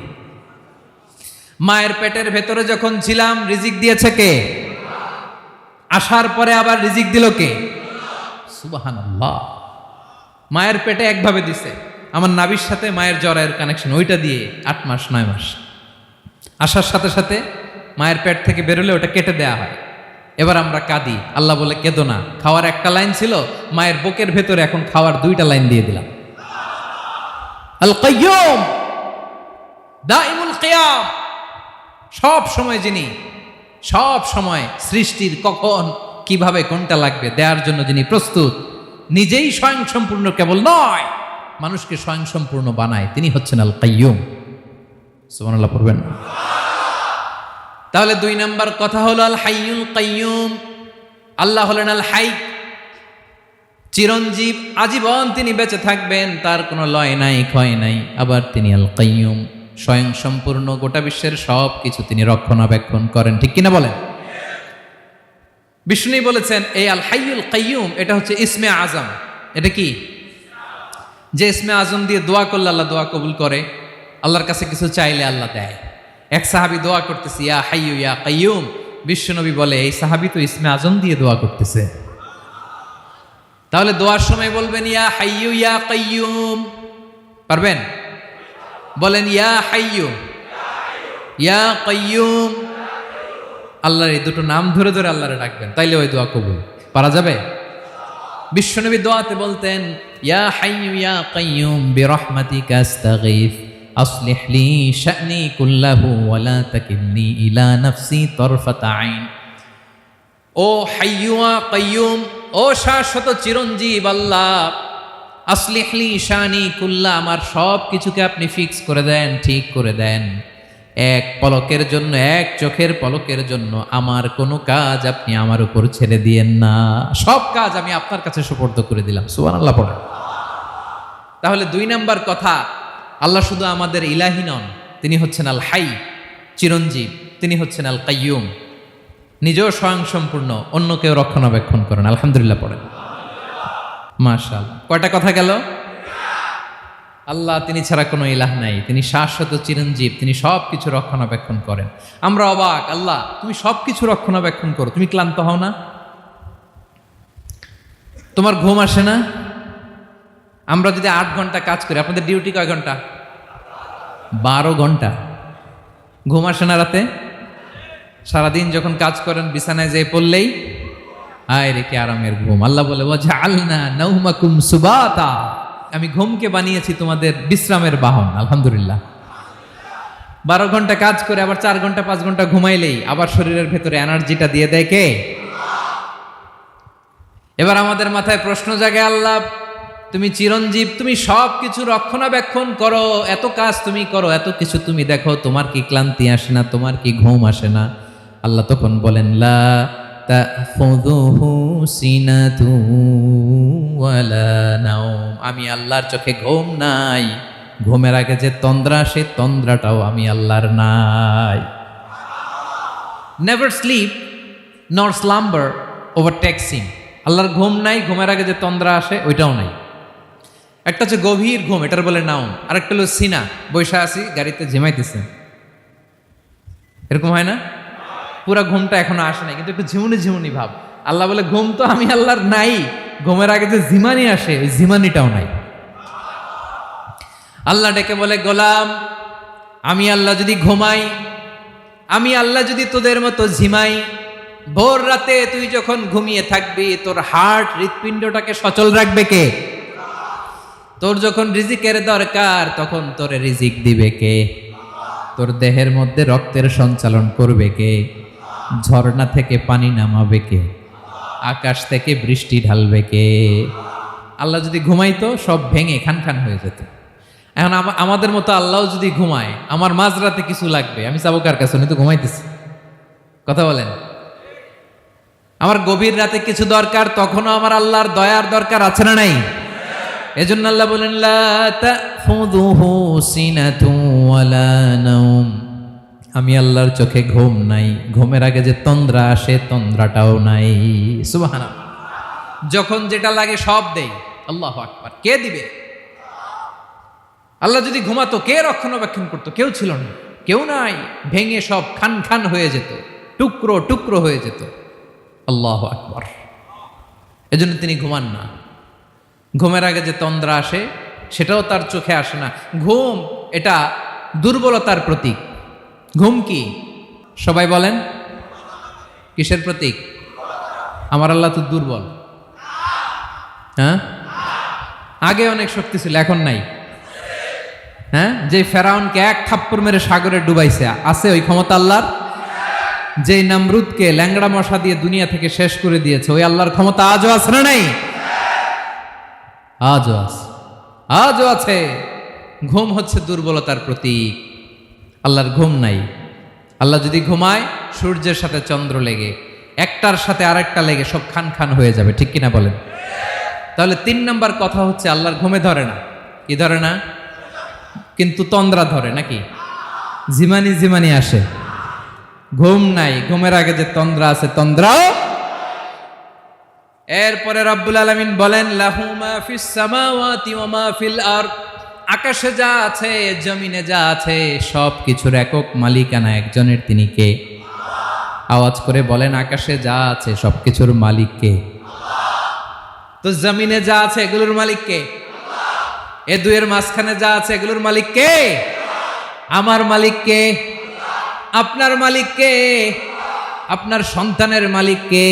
মায়ের পেটের ভেতরে যখন ছিলাম রিজিক দিয়েছে কে? আসার পরে আবার রিজিক দিল কে? সুবহানাল্লাহ। মায়ের পেটে একভাবে দিছে, আমার নাভির সাথে মায়ের জ্বরের কানেকশন, ওইটা দিয়ে 8 মাস 9 মাস। আসার সাথে সাথে মায়ের পেট থেকে বেরোলে ওটা কেটে দেয়া হয়। এবার আমরা কাঁদি, আল্লাহ বলে কেঁদো না, খাওয়ার একটা লাইন ছিল, মায়ের বুকের ভেতরে এখন খাওয়ার 2টা লাইন দিয়ে দিলাম। আল কাইয়ুম, দাইমুল কিয়াম, সব সময় যিনি, সব সময় সৃষ্টির কখন কিভাবে কোনটা লাগবে দেওয়ার জন্য যিনি প্রস্তুত, নিজেই স্বয়ংসম্পূর্ণ কেবল নয়, মানুষকে স্বয়ংসম্পূর্ণ বানায়, তিনি হচ্ছেন আল কাইয়ুম। সুবহানাল্লাহ পড়বেন। তাহলে 2 নাম্বার কথা হলো আল হাইয়ুল কাইয়ুম। আল্লাহ হলেন আল হাই, চিরঞ্জীব, আজীবন তিনি বেঁচে থাকবেন, তার কোনো লয় নাই ক্ষয় নাই। আবার তিনি আল কাইয়ুম, স্বয়ংসম্পূর্ণ, গোটা বিশ্বের সব কিছু তিনি রক্ষণাবেক্ষণ করেন। ঠিক কিনা বলেন? বিষ্ণু বলেছেন এই আল হাইয়ুল কাইয়ুম এটা হচ্ছে ইসমে আজম। এটা কি? যে ইসমে আজম দিয়ে দোয়া করলে আল্লাহ দোয়া কবুল করে, আল্লাহর কাছে কিছু চাইলে আল্লাহ দেয়। এক সাহাবী দোয়া করতেছে ইয়া হাইয়ু ইয়া কাইয়ুম, বিশ্বনবী বলে এই সাহাবী তো ইসমে আজম দিয়ে দোয়া করতেছে। তাহলে দোয়ার সময় বলবেন ইয়া হাইয়ু ইয়া কাইয়ুম, পারবেন? বলেন ইয়া হাইয়ু ইয়া কাইয়ুম। আল্লাহর এই দুটো নাম ধরে ধরে আল্লাহরে ডাকবেন, তাইলে ওই দোয়া কবুল। পারা যাবে? বিশ্বনবী দোয়াতে বলতেন ইয়া হাইয়ু ইয়া কাইয়ুম বিরহমাতিকা আস্তাগীথ আসলিহ লি শা'নি কুল্লাহু ওয়া লা তাকিলনি ইলা নাফসি তারফাতা আইন। ও হাইয়ু ওয়া কাইয়ুম, ও শাশ্বত চিরঞ্জীব আল্লাহ, আসলিহ লি শা'নি কুল্লা, আমার সব কিছুকে আপনি ফিক্স করে দেন, ঠিক করে দেন। এক পলকের জন্য, এক চোখের পলকের জন্য আমার কোনো কাজ আপনি আমার উপর ছেড়ে দিয়েন না, সব কাজ আমি আপনার কাছে সুপর্দ করে দিলাম। সুবহানাল্লাহ পড়েন। তাহলে 2 নাম্বার কথা, আল্লাহ শুধু আমাদের ইলাহি নন, তিনি হচ্ছেন আল হাই, চিরঞ্জীব, তিনি হচ্ছেন আল কাইয়ুম, নিজেও স্বয়ংসম্পূর্ণ, অন্যকেও রক্ষণাবেক্ষণ করেন। আলহামদুলিল্লাহ পড়েন। মাশাআল্লাহ। কয়টা কথা গেল? আল্লাহ তিনি ছাড়া কোনো ইলাহ নাই, তিনি শাশ্বত চিরঞ্জীব, তিনি সব কিছু রক্ষণাবেক্ষণ করেন। আমরা অবাক, আল্লাহ তুমি সব কিছু রক্ষণাবেক্ষণ করো, তুমি ক্লান্ত হও না? তোমার ঘুম আসে না? আমরা যদি 8 ঘন্টা কাজ করি, আপনাদের ডিউটি কয় ঘন্টা? 12 ঘন্টা। ঘুম আসে না রাতে? সারাদিন যখন কাজ করেন বিছানায় যেয়ে পড়লেই আয় রে কি আরামের ঘুম। আল্লাহ বলে ওয়াজআলনা নাওমাকুম সুবাতা, আমি ঘুমকে বানিয়েছি তোমাদের বিশ্রামের বাহন। আলহামদুলিল্লাহ। 12 ঘন্টা কাজ করে আবার 4 ঘন্টা 5 ঘন্টা ঘুমাইলেই আবার শরীরের ভেতরে এনার্জিটা দিয়ে দেয় কে? এবার আমাদের মাথায় প্রশ্ন জাগে, আল্লাহ তুমি চিরঞ্জীব, তুমি সব কিছু রক্ষণাবেক্ষণ করো, এত কাজ তুমি করো, এত কিছু তুমি দেখো, তোমার কি ক্লান্তি আসে না? তোমার কি ঘুম আসে না? আল্লাহ তখন বলেন লা তাখুযুহু সিনাতু ওয়ালা নাওম। আমি আল্লাহর চোখে ঘুম নাই, ঘুমের আগে যে তন্দ্রা আসে তন্দ্রাটাও আমি আল্লাহর নাই। নেভার স্লিপ নর স্লাম্বার ওভারটেকস হিম। আল্লাহর ঘুম নাই, ঘুমের আগে যে তন্দ্রা আসে ওইটাও নাই। একটা হচ্ছে গভীর ঘুম, এটার বলে নাওম। আর একটা হলো সিনা, বৈশা আছি গাড়িতে ঝিমাইতেছে, এরকম হয় না? পুরা ঘুমটা এখনো আসে নাই, কিন্তু একটু ঝিমুনি ঝিমুনি ভাব। আল্লাহ বলে ঘুম তো আমি আল্লাহর নাই, ঘুমের আগে যে ঝিমানি আসে ওই ঝিমানিটাও নাই। আল্লাহ ডেকে বলে, গোলাম আমি আল্লাহ যদি ঘুমাই, আমি আল্লাহ যদি তোদের মতো ঝিমাই, ভোর রাতে তুই যখন ঘুমিয়ে থাকবি তোর হার্ট হৃৎপিণ্ডটাকে সচল রাখবে কে? তোর যখন রিজিকের দরকার তখন তোরে রিজিক দিবে কে? তোর দেহের মধ্যে রক্তের সঞ্চালন করবে কে? ঝর্ণা থেকে পানি নামাবে কে? আকাশ থেকে বৃষ্টি ঢালবে কে? আল্লাহ যদি ঘুমাইতো সব ভেঙে খান খান হয়ে যেত। এখন আমাদের মতো আল্লাহ যদি ঘুমায়, আমার মাঝরাতে কিছু লাগবে, আমি যাবো কার কাছে? উনি তো ঘুমাইতেছি। কথা বলেন। আমার গভীর রাতে কিছু দরকার, তখনও আমার আল্লাহর দয়ার দরকার আছে না নাই? এজন্য আল্লাহ বলেন, লা তাখুযুহু সিনাতু ওয়ালা নাওম। আমি আল্লাহর চোখে ঘুম নাই, ঘুমের আগে যে তন্দ্রা আসে তন্দ্রাটাও নাই। সুবহানাল্লাহ। যখন যেটা লাগে সব দেই। আল্লাহু আকবার। কে দিবে? আল্লাহ যদি ঘুমাতো কে রক্ষণাবেক্ষণ করতো? কেউ ছিল না, কেউ নাই, ভেঙে সব খান খান হয়ে যেত, টুকরো টুকরো হয়ে যেত। আল্লাহু আকবার। এজন্য তিনি ঘুমান না। ঘুমের আগে যে তন্দ্রা আসে সেটাও তার চোখে আসে না। ঘুম এটা দুর্বলতার প্রতীক। ঘুম কি? সবাই বলেন, কিসের প্রতীক? আমার আল্লাহ তো দুর্বল। হ্যাঁ, আগে অনেক শক্তি ছিল, এখন নাই। হ্যাঁ, যে ফেরাউনকে এক থাপ্পড় মেরে সাগরে ডুবাইছে, আছে ওই ক্ষমতা আল্লাহর? যে নমরুদকে ল্যাংড়া মশা দিয়ে দুনিয়া থেকে শেষ করে দিয়েছে, ওই আল্লাহর ক্ষমতা আজও আছে না নাই? আজও আছে, আজও আছে। ঘুম হচ্ছে দুর্বলতার প্রতীক। আল্লাহর ঘুম নাই। আল্লাহ যদি ঘুমায়, সূর্যের সাথে চন্দ্র লেগে, একটার সাথে আরেকটা লেগে সব খান খান হয়ে যাবে, ঠিক কিনা বলেন? তাহলে 3 নাম্বার কথা হচ্ছে আল্লাহর ঘুমে ধরে না। কি ধরে না? কিন্তু তন্দ্রা ধরে নাকি? জিমানি জিমানি আসে। ঘুম নাই, ঘুমের আগে যে তন্দ্রা আছে তন্দ্রাও। এরপরে রব্বুল আলামিন বলেন, লাহু মা ফিস সামাওয়াতি ওয়া মা ফিল আরদ। আকাশে যা আছে, জমিনে যা আছে, সব কিছুর একক মালিকানা একজনের। তিনি কে? আওয়াজ করে বলেন, আকাশে যা আছে সব কিছুর মালিক কে? তো জমিনে যা আছে এগুলোর মালিক কে? এ দুয়ের মাঝখানে যা আছে এগুলোর মালিক কে? আমার মালিক কে? আপনার মালিক কে? আপনার সন্তানের মালিক কে?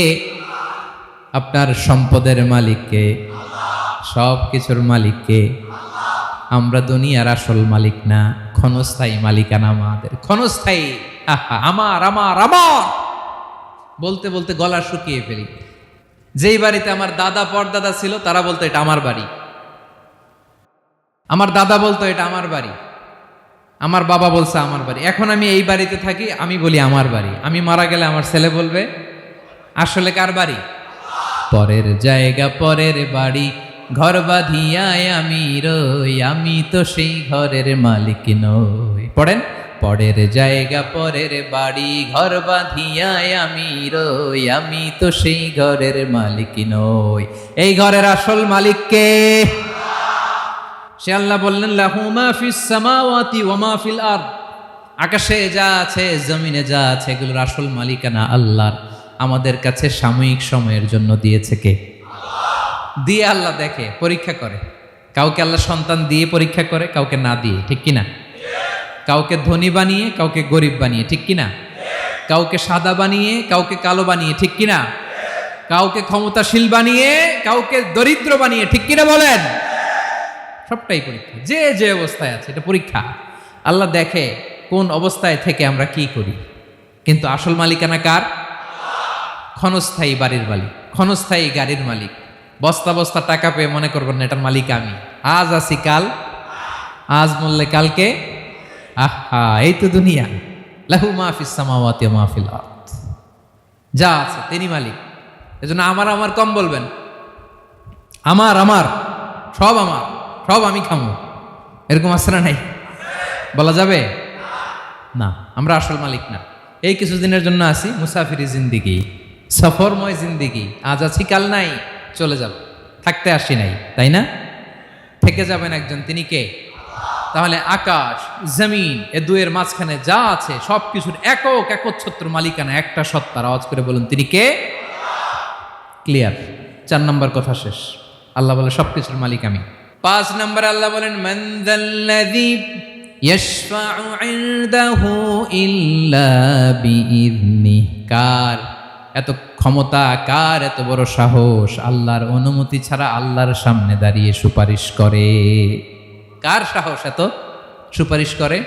আপনার সম্পদের মালিক কে? সব কিছুর মালিক কে? আমরা দুনিয়ার আসল মালিক না, ক্ষণস্থায়ী মালিকানা আমাদের। ক্ষণস্থায়ী। আমার আমার আমার বলতে বলতে গলা শুকিয়ে ফেলি। যেই বাড়িতে আমার দাদা পরদাদা ছিল তারা বলতো এটা আমার বাড়ি, আমার দাদা বলতো এটা আমার বাড়ি, আমার বাবা বলছে আমার বাড়ি। এখন আমি এই বাড়িতে থাকি, আমি বলি আমার বাড়ি। আমি মারা গেলে আমার ছেলে বলবে আসলে কার বাড়ি? পরের জায়গা পরের বাড়ি, ঘর বাঁধিয়ায় আমি রই, আমি তো সেই ঘরের মালিক নই। পড়েন, পরের জায়গা পরের বাড়ি, ঘর বাঁধিয়ায় আমি রই, আমি তো সেই ঘরের মালিক নই। এই ঘরের আসল মালিক কে? সে আল্লাহ বললেন, লাহু মা ফিস সামাওয়াতি ওয়া মা ফিল আরদ। আকাশে যা আছে, জমিনে যা আছে, এগুলোর আসল মালিকানা আল্লাহর। আমাদের কাছে সাময়িক সময়ের জন্য দিয়েছে কে? দিয়ে আল্লাহ দেখে, পরীক্ষা করে। কাউকে আল্লাহ সন্তান দিয়ে পরীক্ষা করে, কাউকে না দিয়ে, ঠিক কিনা? কাউকে ধনী বানিয়ে, কাউকে গরিব বানিয়ে, ঠিক কিনা? কাউকে সাদা বানিয়ে, কাউকে কালো বানিয়ে, ঠিক কিনা? কাউকে ক্ষমতাশীল বানিয়ে, কাউকে দরিদ্র বানিয়ে, ঠিক কিনা বলেন? সবটাই পরীক্ষা। যে যে অবস্থায় আছে এটা পরীক্ষা। আল্লাহ দেখে কোন অবস্থায় থেকে আমরা কি করি। কিন্তু আসল মালিকানা কার? ক্ষণস্থায়ী বাড়ির মালিক, ক্ষণস্থায়ী গাড়ির মালিক। বস্তা বস্তা টাকা পেয়ে মনে করবেন না এটার মালিক আমি। আজ আছি কাল, আজ মরলে কালকে। আহা, এই তো দুনিয়া। লাহু মা ফিস সামাওয়াতি ওয়া মা ফিল আরদ। যা আছে তিনি মালিক। এজন্য আমার আমার কম বলবেন, আমার আমার সব আমার, সব আমি খামো, এরকম আছে না নাই? বলা যাবে না, আমরা আসল মালিক না। এই কিছুদিনের জন্য আসি, মুসাফিরি জিন্দিগি, সফরময় জিন্দিগি, আজ আছি কাল নাই, চলে যাব, থাকতে আসি নাই, তাই না? থেকে যাবেন একজন, তিনি কে? তাহলে আকাশ জমিন এ দুয়ের মাঝখানে যা আছে সব কিছুর একক একচ্ছত্র মালিকানা একটা সত্তার। আওয়াজ করে বলুন তিনি কে? ক্লিয়ার। 4 নম্বর কথা শেষ। আল্লাহ বলে সবকিছুর মালিক আমি। 5 নম্বর আল্লাহ বলেন মান যাল্লাযী ইয়াশফাউ ইনদাহু ইল্লা বিইذনিহি। কার এত ক্ষমতা, কার এত বড় সাহস আল্লাহর অনুমতি ছাড়া আল্লাহর সামনে দাঁড়িয়ে সুপারিশ করে? কার সাহস এত সুপারিশ করে?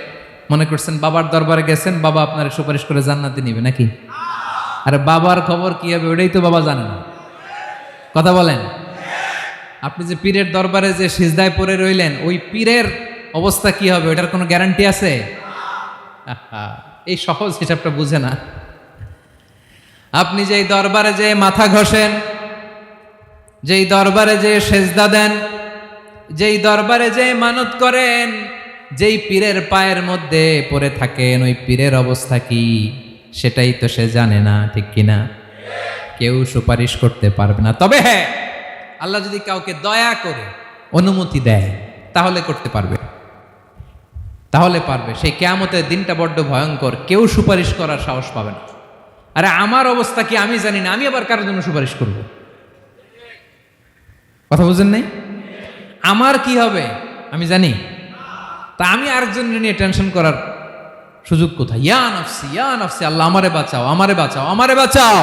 মনে করছেন বাবার দরবারে গেছেন, বাবা আপনার সুপারিশ করে জান্নাতে নিবে নাকি? আরে বাবার খবর কি হবে ওটাই তো বাবা জানে না। কথা বলেন। আপনি যে পীরের দরবারে যে সিজদায় পড়ে রইলেন, ওই পীরের অবস্থা কি হবে ওটার কোনো গ্যারান্টি আছে? এই সহজ হিসাবটা বুঝে না। আপনি যেই দরবারে যে মাথা ঘষেন, যেই দরবারে যে সেজদা দেন, যেই দরবারে যে মানত করেন, যেই পীরের পায়ের মধ্যে পড়ে থাকেন, ওই পীরের অবস্থা কি সেটাই তো সে জানে না, ঠিক কিনা? কেউ সুপারিশ করতে পারবে না। তবে হ্যাঁ, আল্লাহ যদি কাউকে দয়া করে অনুমতি দেয় তাহলে করতে পারবে, তাহলে পারবে। সেই কিয়ামতের দিনটা বড্ড ভয়ঙ্কর, কেউ সুপারিশ করার সাহস পাবে না। আরে আমার অবস্থা কি আমি জানি না, আমি আবার কারোর জন্য সুপারিশ করব? কথা বুঝেন নাই? আমার কি হবে আমি জানি, তা আমি আরেকজনের নিয়ে টেনশন করার সুযোগ কোথায়? ইয়া নফসি ইয়া নফসি, আল্লাহ আমারে বাঁচাও, আমারে বাঁচাও, আমারে বাঁচাও।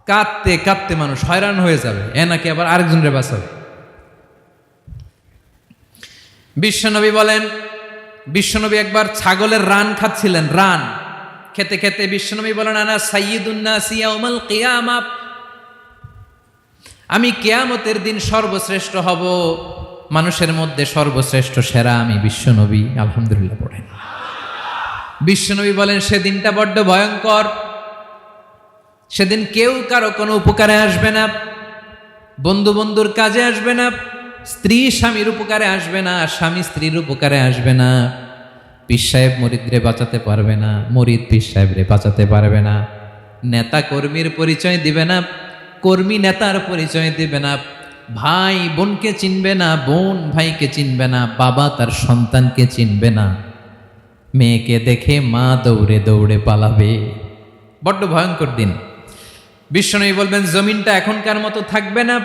কাঁদতে কাঁদতে মানুষ হয়রান হয়ে যাবে, এ নাকি আবার আরেকজনের বাঁচাবে। বিশ্বনবী বলেন, বিশ্বনবী একবার ছাগলের রান খাচ্ছিলেন, রান খেতে খেতে বিশ্বনবী বলেন আনা সাইয়্যিদুন নাসি ইয়াউমাল কিয়ামা, আমি কিয়ামতের দিন সর্বশ্রেষ্ঠ হব, মানুষের মধ্যে সর্বশ্রেষ্ঠ সেরা আমি বিশ্বনবী। আলহামদুলিল্লাহ পড়েন। বিশ্বনবী বলেন সেদিনটা বড্ড ভয়ঙ্কর, সেদিন কেউ কারো কোনো উপকারে আসবে না, বন্ধু বন্ধুর কাজে আসবে না, স্ত্রী স্বামীর উপকারে আসবে না, স্বামী স্ত্রীর উপকারে আসবে না, পীর সাহেব মুরিদরে বাঁচাতে পারবে না, মুরিদ পীর সাহেবরে বাঁচাতে পারবে না, নেতা কর্মীর পরিচয় দিবে না, কর্মী নেতার পরিচয় দিবে না, ভাই বোনকে চিনবে না, বোন ভাইকে চিনবে না, বাবা তার সন্তানকে চিনবে না, মেয়েকে দেখে মা দৌড়ে দৌড়ে পালাবে। বড্ড ভয়ঙ্কর দিন। বিশ্বনবী বলবেন জমিনটা এখনকার মতো থাকবে না,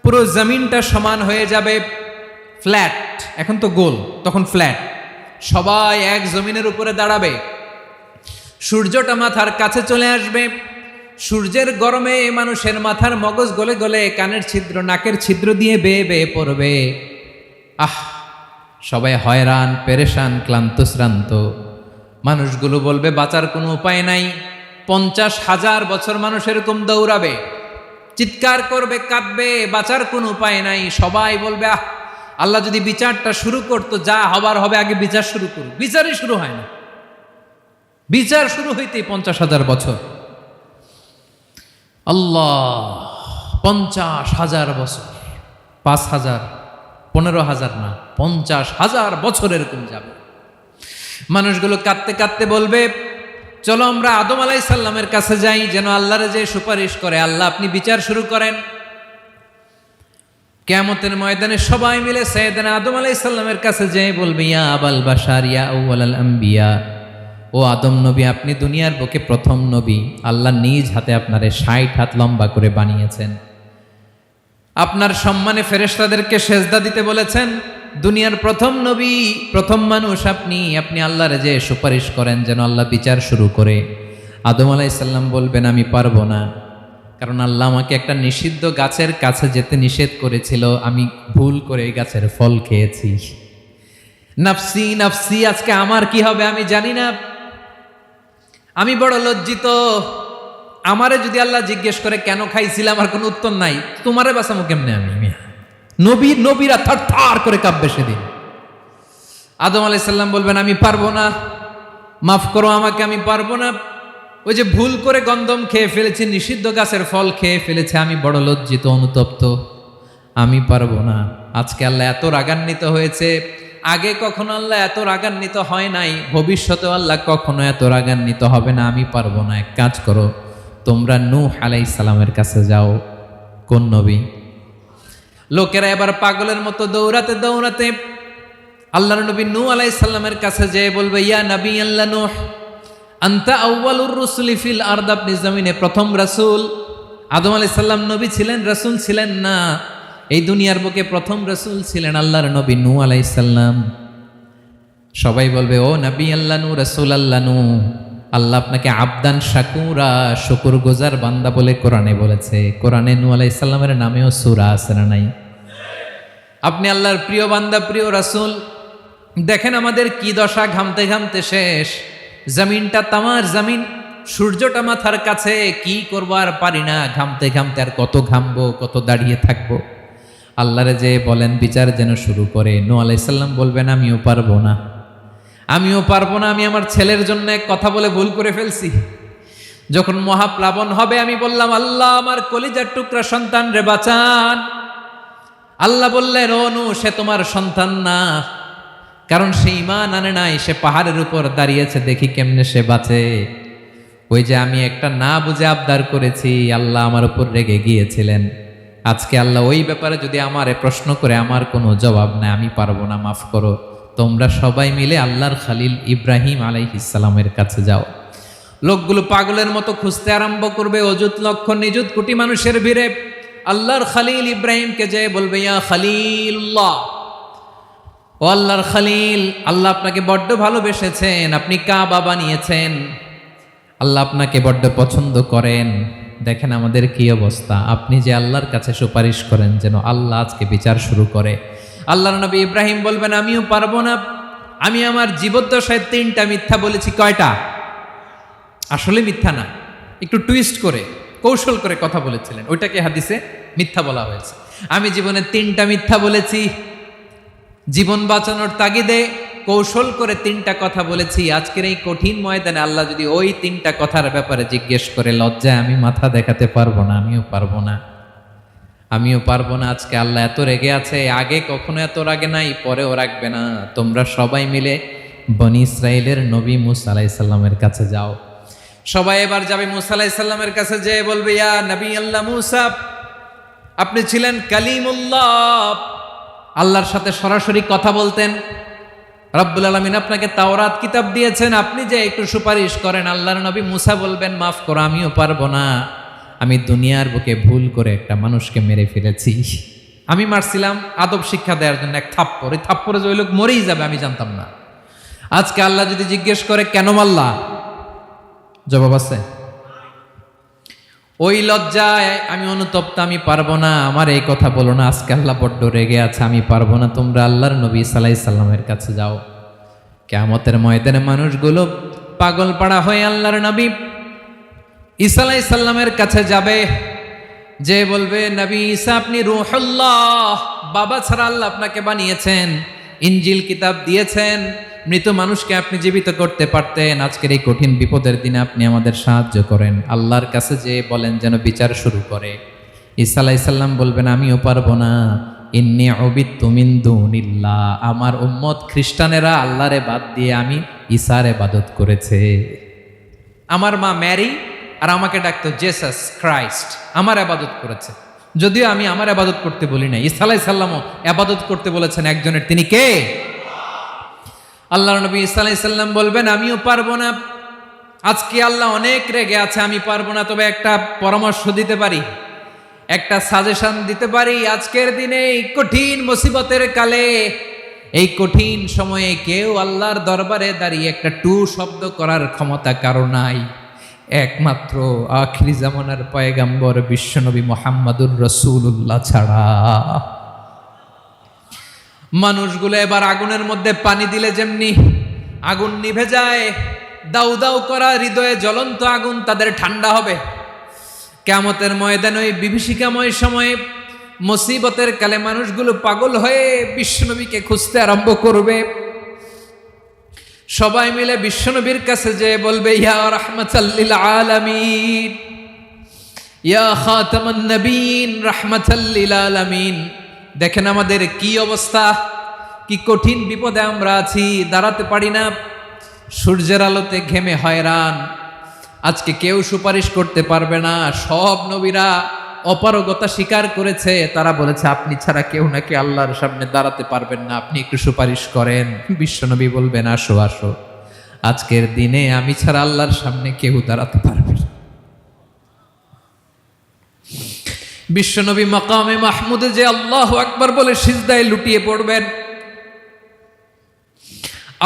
পুরো জমিনটা সমান হয়ে যাবে, ফ্ল্যাট। এখন তো গোল, তখন ফ্ল্যাট। সবাই এক জমিনের উপরে দাঁড়াবে, সূর্যটা মাথার কাছে চলে আসবে, সূর্যের গরমে মানুষের মাথার মগজ গলে গলে কানের ছিদ্র নাকের ছিদ্র দিয়ে বেয়ে বেয়ে পড়বে। আহ, সবাই হয়রান পেরেশান ক্লান্ত শ্রান্ত। মানুষগুলো বলবে বাঁচার কোনো উপায় নাই। 50,000 বছর মানুষ এরকম দৌড়াবে, চিৎকার করবে, কাঁদবে, বাঁচার কোনো উপায় নাই। সবাই বলবে আহ, আল্লাহ যদি বিচারটা শুরু করতো, যা হবার হবে, আগে বিচার শুরু করুক। বিচারই শুরু হয় না, বিচার শুরু হইতেই 50,000 বছর। আল্লাহ, 50,000 বছর, 5,000, 15,000 না, 50,000 বছর এরকম যাবে। মানুষগুলো কাঁদতে কাঁদতে বলবে চলো আমরা আদম আলাইহিস সালামের কাছে যাই, যেন আল্লাহরে যে সুপারিশ করে, আল্লাহ আপনি বিচার শুরু করেন। কিয়ামতের ময়দানে সবাই মিলে সাইয়েদনা আদম আলাইহিস সালামের কাছে যেয়ে বলবে ইয়া আবাল বাশার ইয়া আউয়ালাল আম্বিয়া, ও আদম নবী, আপনি দুনিয়ার বুকে প্রথম নবী, আল্লাহ নিজ হাতে আপনারে 60 হাত লম্বা করে বানিয়েছেন, আপনার সম্মানে ফেরেশতাদেরকে সেজদা দিতে বলেছেন, দুনিয়ার প্রথম নবী, প্রথম মানুষ আপনি, আপনি আল্লাহরে যে সুপারিশ করেন যেন আল্লাহ বিচার শুরু করে। আদম আলাইহিস সালাম বলবেন আমি পারবো না, কারণ আল্লাহ আমাকে একটা নিষিদ্ধ গাছের কাছে যেতে নিষেধ করেছিল, আমি ভুল করে এই গাছের ফল খেয়েছি। নাফসি নাফসি, আজকে আমার কি হবে আমি জানি না, আমি বড় লজ্জিত। আমারে যদি আল্লাহ জিজ্ঞেস করে কেন খাইছিলাম, আমার কোনো উত্তর নাই, তোমারে বাঁচামো কেমনে আমি? নবীরা থার থার করে কাঁপবে সেদিন। আদম আলাইহিস সালাম বলবেন আমি পারবো না, মাফ করো আমাকে, আমি পারবো না। ওই যে ভুল করে গন্ধম খেয়ে ফেলেছি, নিষিদ্ধ গাছের ফল খেয়ে ফেলেছে, আমি বড় লজ্জিত অনুতপ্ত, আমি পারবো না। আজকে আল্লাহ এত রাগান্বিত হয়েছে, আগে কখনো আল্লাহ এত রাগান্বিত হয় নাই, ভবিষ্যতেও আল্লাহ কখনো এত রাগান্বিত হবে না, আমি পারবো না। এক কাজ করো, তোমরা নূহ আলাইহিস সালামের কাছে যাও। কোন নবী? লোকেরা এবার পাগলের মতো দৌড়াতে দৌড়াতে আল্লাহর নবী নূহ আলাইহিস সালামের কাছে যেয়ে বলবে, ইয়া নবী আল্লাহ নূহ, আনতা আউয়ালুর রুসুলি ফিল আরদ, আপনি জমিনে প্রথম রাসূল। আদম আলাইহিস সালাম নবী ছিলেন, রাসূল ছিলেন না। এই দুনিয়ার বুকে প্রথম রাসূল ছিলেন আল্লাহর নবী নূহ আলাইহিস সালাম। সবাই বলবে, ও নবী আল্লাহ নূহ, রাসূল আল্লাহ নূহ, আল্লাহ আপনাকে আবদান শাকুরা, শুকরগুজার বান্দা বলে কোরআনে বলেছে। কোরআনে নূহ আলাইহিস সালামের নামেও সূরা আছে না নাই? আপনি আল্লাহর প্রিয় বান্দা, প্রিয় রাসূল। দেখেন আমাদের কি দশা, ঘামতে ঘামতে শেষ। জমিনটা তামার জমিন, সূর্যটা মাথার কাছে, কি করবো আর পারি না, ঘামতে ঘামতে আর কত ঘামবো, কত দাঁড়িয়ে থাকবো। আল্লাহরে যে বলেন বিচার যেন শুরু করে। নূহ আলাইহিস সালাম বলবেন, আমিও পারবো না, আমিও পারবো না। আমি আমার ছেলের জন্য কথা বলে ভুল করে ফেলছি। যখন মহাপ্লাবন হবে আমি বললাম, আল্লাহ আমার কলিজার টুকরা সন্তান রে বাঁচান। আল্লাহ বললেন, ও নূহ, সে তোমার সন্তান না, কারণ সে ঈমান আনে নাই, সে পাহাড়ের উপর দাঁড়িয়েছে, দেখি কেমনে সে বাঁচে। ওই যে আমি একটা না বুঝে আবদার করেছি, আল্লাহ আমার উপর রেগে গিয়েছিলেন। আজকে আল্লাহ ওই ব্যাপারে যদি আমারে প্রশ্ন করে, আমার কোনো জবাব নাই, আমি পারবো না, মাফ করো। তোমরা সবাই মিলে আল্লাহর খালিল ইব্রাহিম আলাইহিস সালামের কাছে যাও। লোকগুলো পাগলের মতো খুঁজতে আরম্ভ করবে, অযুত লক্ষ নিযুত কোটি মানুষের ভিড়ে আল্লাহর খালিল ইব্রাহিমকে যেয়ে বলবে, ইয়া খালিলুল্লাহ, ও আল্লাহর খালিল, আল্লাহ আপনাকে বড্ড ভালোবেসেছেন, আপনি কাবা বানিয়েছেন, আল্লাহ আপনাকে বড্ড পছন্দ করেন। দেখেন আমাদের কি অবস্থা। আপনি যে আল্লাহর কাছে সুপারিশ করেন যেন আল্লাহ আজকে বিচার শুরু করে। আল্লাহর নবী ইব্রাহিম বলবেন, আমিও পারবো না। আমি আমার জীবদ্দশায় 3টা মিথ্যা বলেছি। কয়টা? আসলে মিথ্যা না, একটু টুইস্ট করে, কৌশল করে কথা বলেছিলেন, ওইটাকে হাদিসে মিথ্যা বলা হয়েছে। আমি জীবনে 3টা মিথ্যা বলেছি, জীবন বাঁচানোর তাগিদে কৌশল করে 3টা কথা বলেছি। আজকের এই কঠিন ময়দানে আল্লাহ যদি ওই 3টা কথার ব্যাপারে জিজ্ঞেস করে, লজ্জায় আমি মাথা দেখাতে পারবো না, আমিও পারবো না, আমিও পারবো না। আজকে আল্লাহ এত রেগে আছে, আগে কখনো এত রাগে নাই, পরেও রাখবে না। তোমরা সবাই মিলে বনি ইসরাইলের নবী মূসা আলাইহিস সালামের কাছে যাও। সবাই এবার যাবে মূসা আলাইহিস সালামের কাছে, যেয়ে বলবে, ইয়া নবী আল্লাহ মূসা, আপনি ছিলেন কালিমুল্লাহ, আল্লাহর সাথে সরাসরি কথা বলতেন। রব্বুল আলামিন আপনাকে তাওরাত কিতাব দিয়েছেন, আপনি যে একটু সুপারিশ করেন। আল্লাহর নবী মূসা বলবেন, মাফ করো, আমিও পারবো না। আমি দুনিয়ার বুকে ভুল করে একটা মানুষকে মেরে ফেলেছি। আমি মারছিলাম আদব শিক্ষা দেওয়ার জন্য এক থাপ্পড়, এই থাপ্পড়ে যে ওই লোক মরেই যাবে আমি জানতাম না। আজকে আল্লাহ যদি জিজ্ঞেস করে কেন মারলা, জবাব আছে? ওই লজ্জায় আমি অনুতপ্ত, আমি পারবো না, আমার এই কথা বলো না। আজকে আল্লাহ বড্ড রেগে আছে, আমি পারবো না। তোমরা আল্লাহর নবী ঈসা আলাইহিস সালামের কাছে যাও। কিয়ামতের ময়দানে মানুষগুলো পাগল পাড়া হয়ে আল্লাহর নবী ঈসা আলাইহিস সালামের কাছে যাবে, যে বলবে, নবী ঈসা আপনি রূহুল্লাহ, বাবা ছাড়া আল্লাহ আপনাকে বানিয়েছেন, ইনজিল কিতাব দিয়েছেন, মৃত মানুষকে আপনি জীবিত করতে পারতেন। আজকের এই কঠিন বিপদের দিনে আপনি আমাদের সাহায্য করেন। আল্লাহর কাছে যে বলেন যেন বিচার শুরু করে। ঈসা আলাইহিস সালাম বলবেন, আমিও পারবো না। ইন্নী উবিদতু মিন দুনিল্লাহ, আমার উম্মত খ্রিস্টানেরা আল্লাহরে বাদ দিয়ে আমি ঈসার ইবাদত করেছে। আমার মা ম্যারি আর আমাকে ডাকতো জেসাস ক্রাইস্ট, আমার ইবাদত করেছে। যদিও আমি আমার ইবাদত করতে বলি না, ঈসা আলাইহিস সালামও ইবাদত করতে বলেছেন একজনের, তিনি কে? আল্লাহর নবী ঈসা আলাইহিস সালাম বলবেন, আমিও পারবো না। আজকে আল্লাহ অনেক রেগে আছে, আমি পারবো না। তবে একটা পরামর্শ দিতে পারি, একটা সাজেশন দিতে পারি। আজকের দিনে এই কঠিন মুসিবতের কালে, এই কঠিন সময়ে কেউ আল্লাহর দরবারে দাঁড়িয়ে একটা টু শব্দ করার ক্ষমতা কারো নাই, একমাত্র আখিরি জামানার পয়গাম্বর বিশ্বনবী মুহাম্মাদুর রাসূলুল্লাহ ছাড়া। মানুষগুলো এবার আগুনের মধ্যে পানি দিলে যেমনি আগুন নিভে যায়, দাউ দাউ করা হৃদয়ে জ্বলন্ত আগুন তাদের ঠান্ডা হবে। কিয়ামতের ময়দানে ওই বিভীষিকাময় সময়ে মুসিবতের কালে মানুষগুলো পাগল হয়ে বিশ্বনবীকে খুঁজতে আরম্ভ করবে। সবাই মিলে বিশ্বনবীর কাছে যেয়ে বলবে, ইয়া রাহমাতাল লিল আলামিন, ইয়া খাতামান নবীন রাহমাতাল লিল আলামিন। দেখেন আমাদের কি অবস্থা, কি কঠিন বিপদে আমরা আছি, দাঁড়াতে পারি না, সূর্যের আলোতে ঘেমে হয়রান। আজকে কেউ সুপারিশ করতে পারবে না। সব নবীরা অপারগতা স্বীকার করেছে, তারা বলেছে আপনি ছাড়া কেউ নাকি আল্লাহর সামনে দাঁড়াতে পারবেন না, আপনি একটু সুপারিশ করেন। বিশ্বনবী বলবেন, আসো আসো, আজকের দিনে আমি ছাড়া আল্লাহর সামনে কেউ দাঁড়াতে পারবে না। বিশ্বনবী মাকামে মাহমুদে যে আল্লাহু আকবার বলে সিজদায় লুটিয়ে পড়বেন,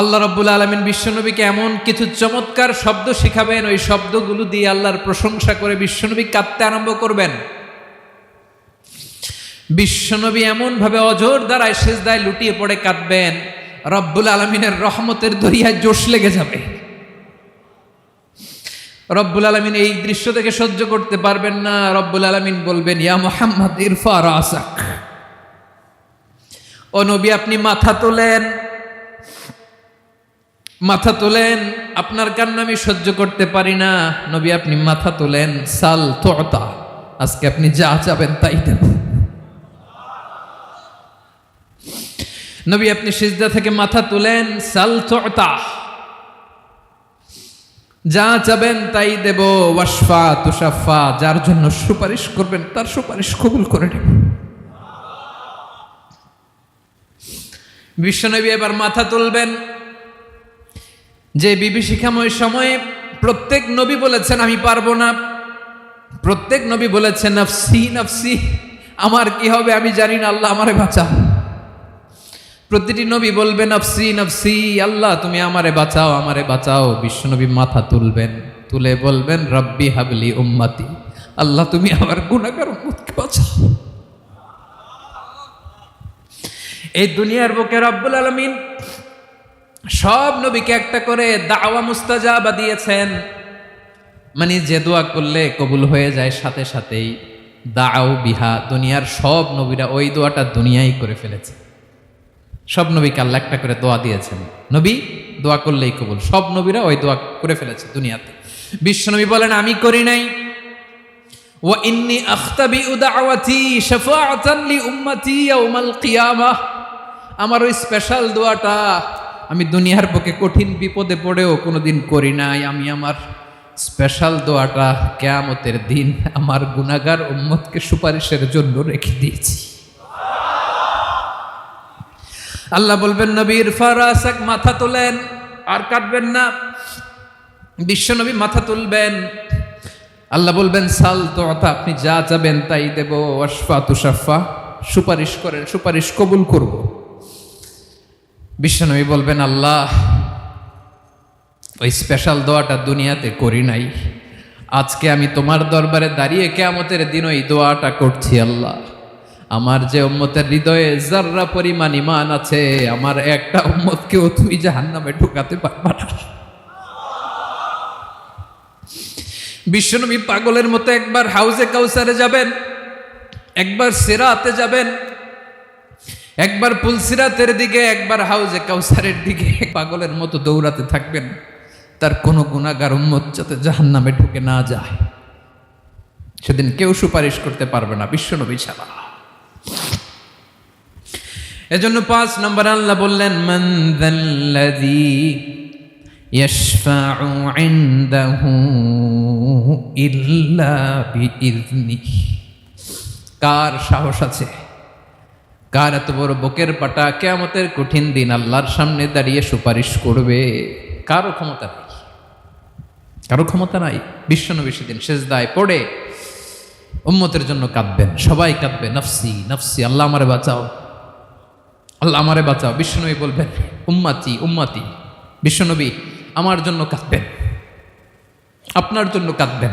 আল্লাহ রাব্বুল আলামিন বিশ্বনবীকে এমন কিছু চমৎকার শব্দ শিখাবেন, ওই শব্দগুলো দিয়ে আল্লাহর প্রশংসা করে বিশ্বনবী কাঁদতে আরম্ভ করবেন। বিশ্বনবী এমন ভাবে অজর দ্বারায় সিজদায় লুটিয়ে পড়ে কাঁদবেন, রব্বুল আলামিনের রহমতের দরিয়ায় জোশ লেগে যাবে। রব্বুল আলামিন এই দৃশ্য থেকে সহ্য করতে পারবেন না। রব্বুল আলামিন বলবেন, ইয়া মুহাম্মদ ইরফা রাসাক, ও নবী আপনি মাথা তোলেন, মাথা তোলেন, আপনার কান্না আমি সহ্য করতে পারি না। নবী আপনি মাথা তোলেন, সাল তুতা, আজকে আপনি যা চাবেন তাই দেব। নবী আপনি সিজদা থেকে মাথা তুলেন, সাল তুতা, যা চাবেন তাই দেব। ওয়াশফা তুশাফা, যার জন্য সুপারিশ করবেন তার সুপারিশ কবুল করে নেব। বিশ্বনবী এবার মাথা তুলবেন। যে বিভীষিকাময় সময়ে প্রত্যেক নবী বলেছেন আমি পারবো না, প্রত্যেক নবী বলেছেন নফসি নফসি, আমার কি হবে আমি জানি না, আল্লাহ আমারে বাঁচাও। প্রতিটি নবী বলবে নফসি নফসি, আল্লাহ তুমি আমারে বাঁচাও, আমারে বাঁচাও। বিশ্বনবী মাথা তুলবেন, তুলে বলবেন রব্বি হাবলি উম্মতি, আল্লাহ তুমি আমার গুনাহগার উম্মতকে বাঁচাও। এই দুনিয়ার বুকে রব্বুল আলামিন সব নবীকে একটা করে দাওয়া মুস্তাজাবা দিয়েছেন, মানে যে দোয়া করলে কবুল হয়ে যায় সাথে সাথেই। দাও বিহা, দুনিয়ার সব নবীরা ওই দোয়াটা দুনিয়ায় করে ফেলেছে। সব নবীকে আল্লাহ একটা করে দোয়া দিয়েছেন, নবী দোয়া করলেই কবুল। সব নবীরা ওই দোয়া করে ফেলেছে দুনিয়াতে। বিশ্বনবী বলেন আমি করি নাই। ওয়া ইন্নী আখতাবিউ দাওয়াতি শাফাআতান লি উম্মতি ইয়াউমাল কিয়ামাহ, আমার ওই স্পেশাল দোয়াটা আমি দুনিয়ার বুকে কঠিন বিপদে পড়েও কোনোদিন করি নাই। আমি আমার স্পেশাল দোয়াটা কিয়ামতের দিন আমার গুনাহগার উম্মতকে সুপারিশের জন্য রেখে দিয়েছি। আল্লাহ বলবেন নবীর ফারাসাক, মাথা তোলেন, আর কাটবেন না। বিশ্বনবী মাথা তুলবেন, আল্লাহ বলবেন সাল তুতা, আপনি যা চাবেন তাই দেব। ওয়াশফা তুশাফা, সুপারিশ করেন, সুপারিশ কবুল করব। বিশ্বনবী বলবেন আল্লাহ ওই স্পেশাল দোয়াটা দুনিয়াতে করি নাই, আজকে আমি তোমার দরবারে দাঁড়িয়ে কিয়ামতের দিন ওই দোয়াটা করছি। আল্লাহ আমার যে উম্মতের হৃদয়ে যাররা পরিমাণ ঈমান আছে, আমার একটা উম্মতকেও তুমি জাহান্নামে ঢুকাতে পারবা না। বিশ্বনবী পাগলের মতো একবার হাউজে কাউসারে যাবেন, একবার সিরাতে যাবেন, একবার পুলসিরাতের দিকে, একবার হাউজে কাউসারের দিকে, পাগলের মতো দৌড়াতে থাকবেন, তার কোনো গুনাহগার উম্মত যাতে জাহান্নামে ঢুকে না যায়। সেদিন কেউ সুপারিশ করতে পারবে না বিশ্বনবী ছাড়া। এজন্য 5 নম্বর আল্লাহ বললেন মান যাল্লাযী ইয়াশফাউ ইনদাহু ইল্লা বিইযনিহি, কার সাহস আছে, কার এত বড় বুকের পাটা কিয়ামতের কঠিন দিন আল্লাহর সামনে দাঁড়িয়ে সুপারিশ করবে? কারো ক্ষমতা নাই, কারো ক্ষমতা নাই। বিশ্বনবী সেদিন সিজদায় পড়ে উম্মতের জন্য কাঁদবেন, সবাই কাঁদবে নফসি নফসি, আল্লাহ আমারে বাঁচাও, আল্লাহ আমারে বাঁচাও। বিশ্বনবী বলবেন উম্মতি উম্মতি, বিশ্বনবী আমার জন্য কাঁদবেন, আপনার জন্য কাঁদবেন,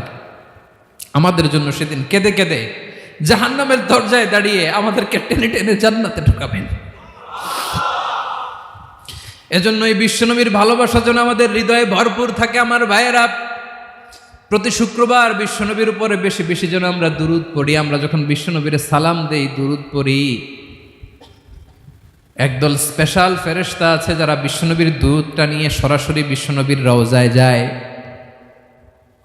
আমাদের জন্য সেদিন কেঁদে কেঁদে জাহান্নামের দরজায় দাঁড়িয়ে আমাদেরকে টেনে টেনে জান্নাতে ঢুকাবেন। এজন্য এই বিশ্বনবীর ভালোবাসা যেন আমাদের হৃদয়ে ভরপুর থাকে। আমার ভাইয়েরা, প্রতি শুক্রবার বিশ্বনবীর উপরে বেশি বেশি যেন আমরা দুরূদ পড়ি। আমরা যখন বিশ্বনবীর সালাম দেই, দুরূদ পড়ি, একদল স্পেশাল ফেরেশতা আছে যারা বিশ্বনবীর দুধটা নিয়ে সরাসরি বিশ্বনবীর রওজায় যায়,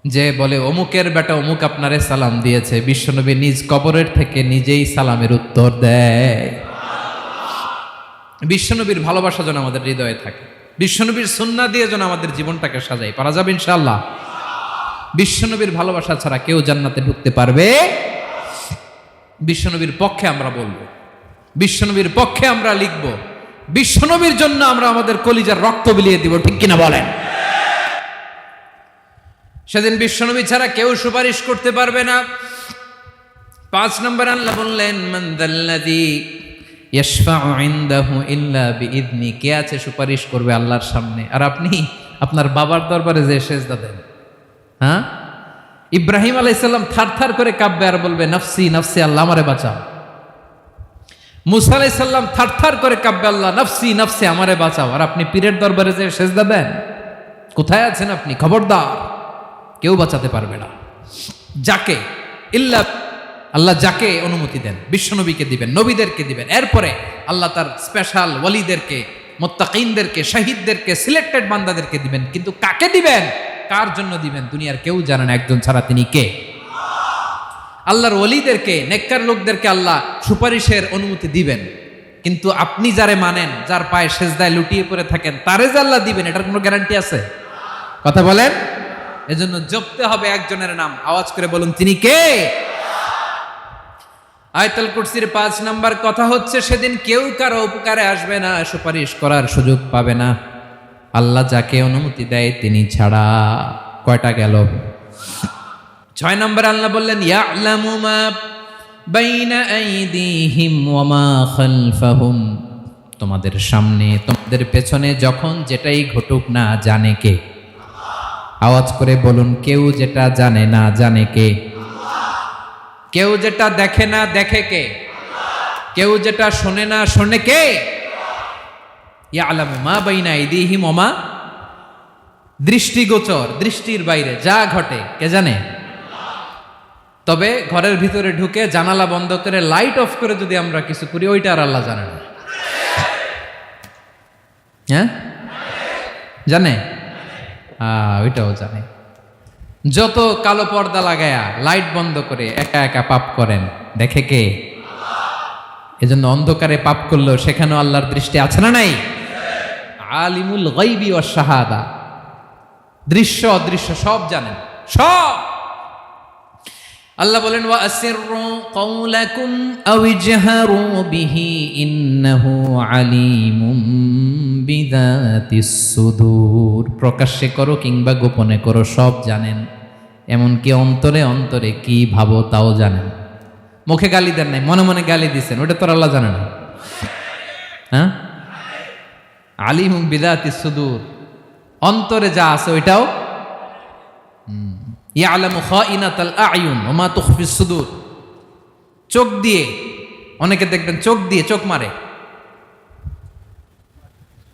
যে বলে অমুকের বেটা অমুক আপনারে সালাম দিয়েছে। বিশ্বনবী নিজ কবরের থেকে নিজেই সালামের উত্তর দেয়। বিশ্বনবীর ভালোবাসা যেন আমাদের হৃদয়ে থাকে, বিশ্বনবীর সুন্নাহ দিয়ে যেন আমাদের জীবনটাকে সাজাই। পারা যাবে ইনশাআল্লাহ। বিশ্বনবীর ভালোবাসা ছাড়া কেউ জান্নাতে ঢুকতে পারবে। বিশ্বনবীর পক্ষে আমরা বলবো, বিশ্বনবীর পক্ষে আমরা লিখব, বিশ্বনবীর জন্য আমরা আমাদের কলিজার রক্ত বিলিয়ে দিব, ঠিক কিনা বলেন? সেদিন বিশ্বনবী ছাড়া কেউ সুপারিশ করতে পারবে না। 5 নম্বর আল্লাহ বললেন, মান যাল্লাযী ইয়াশফাউ ইনদাহু ইল্লা বিইذনি, কে আছে সুপারিশ করবে আল্লাহর সামনে আর আপনি আপনার বাবার দরবারে যে সেজদা দেন? হ্যাঁ, ইব্রাহিম আলাইহিস সালাম থারথার করে কাঁপবে আর বলবে নফসি নফসি, আল্লাহ আমারে বাঁচাও। মুসা আলাইহিস সালাম থারথার করে কাঁপবে, আল্লাহ নফসি নফসি, আমারে বাঁচাও। আর আপনি পীরের দরবারে যে সেজদা দেন? কোথায় আছেন আপনি? খবরদার, কেউ বাঁচাতে পারবে না। যাকে ইল্লা আল্লাহ যাকে অনুমতি দেন, বিশ্বনবীকে দিবেন, নবীদেরকে দিবেন। এরপরে আল্লাহ তার স্পেশাল ওয়ালিদেরকে, মুত্তাকিনদেরকে, শহীদদেরকে, সিলেক্টেড বান্দাদেরকে দিবেন। কিন্তু কাকে দিবেন, কার জন্য দিবেন, দুনিয়ার কেউ জানে না একজন ছাড়া, তিনি কে? আল্লাহর ওয়ালিদেরকে, নেককার লোকদেরকে আল্লাহ সুপারিশের অনুমতি দিবেন। কিন্তু আপনি যারে মানেন, যার পায়ে সেজদায় লুটিয়ে পড়ে থাকেন, তারে যে আল্লাহ দিবেন, এটার কোনো গ্যারান্টি আছে? কথা বলেন। এজন্য জপতে হবে একজনের নাম, আওয়াজ করে বলুন, তিনি কে? আয়াতুল কুরসির 5 নাম্বার কথা হচ্ছে, সেদিন কেউ কারো উপকারে আসবে না, সুপারিশ করার সুযোগ পাবে না, আল্লাহ যাকে অনুমতি দেয় তিনি ছাড়া। কয়টা গেল? 6 নম্বর আল্লাহ বললেন, ইয়ালামু মা বাইনা আইদিহিম ওয়া মা খালফাহুম, তোমাদের সামনে তোমাদের পেছনে যখন যেটাই ঘটুক না জানে কে? আওয়াজ করে বলুন, কেউ যেটা জানে না জানে কে? কেউ যেটা দেখে না দেখে কে? কেউ যেটা শোনে না শোনে কে? ইয়ালামু মা বাইনা আইদিহিম ওয়া মা, দৃষ্টিগোচর, দৃষ্টির বাইরে যা ঘটে কে জানে? তবে ঘরের ভিতরে ঢুকে জানালা বন্ধ করে লাইট অফ করে যদি আমরা কিছু করি, ওইটা আর আল্লাহ জানে না। হ্যাঁ, জানে? ওইটাও জানে। যত কালো পর্দা লাগায়া লাইট বন্ধ করে একা একা পাপ করেন, দেখে কে? এজন্য অন্ধকারে পাপ করলেও সেখানেও আল্লাহর দৃষ্টি আছে না নাই? আলিমুল গায়বি ওয়াশ শাহাদা, দৃশ্য অদৃশ্য সব জানেন, সব। আল্লাহ বলেন, ওয়া আসিররু কাওলাকুম আও ইজহারু বিহি ইন্নাহু আলিমুম বিযাতিস সুদূর, প্রকাশ্যে করো কিংবা গোপনে করো সব জানেন, এমনকি অন্তরে অন্তরে কি ভাবো তাও জানেন। মুখে গালি দেন নাই, মনে মনে গালি দিছেন, ওটা তো আল্লাহ জানে না? হ্যাঁ, আলিমুম বিযাতিস সুদূর, অন্তরে যা আছে ওইটাও। ইয়ালামু খাইনাতাল আয়ুন ওয়া মা তুখফিস সুদূর, চোখ দিয়ে, অনেকে দেখবেন চোখ দিয়ে চোখ মারে,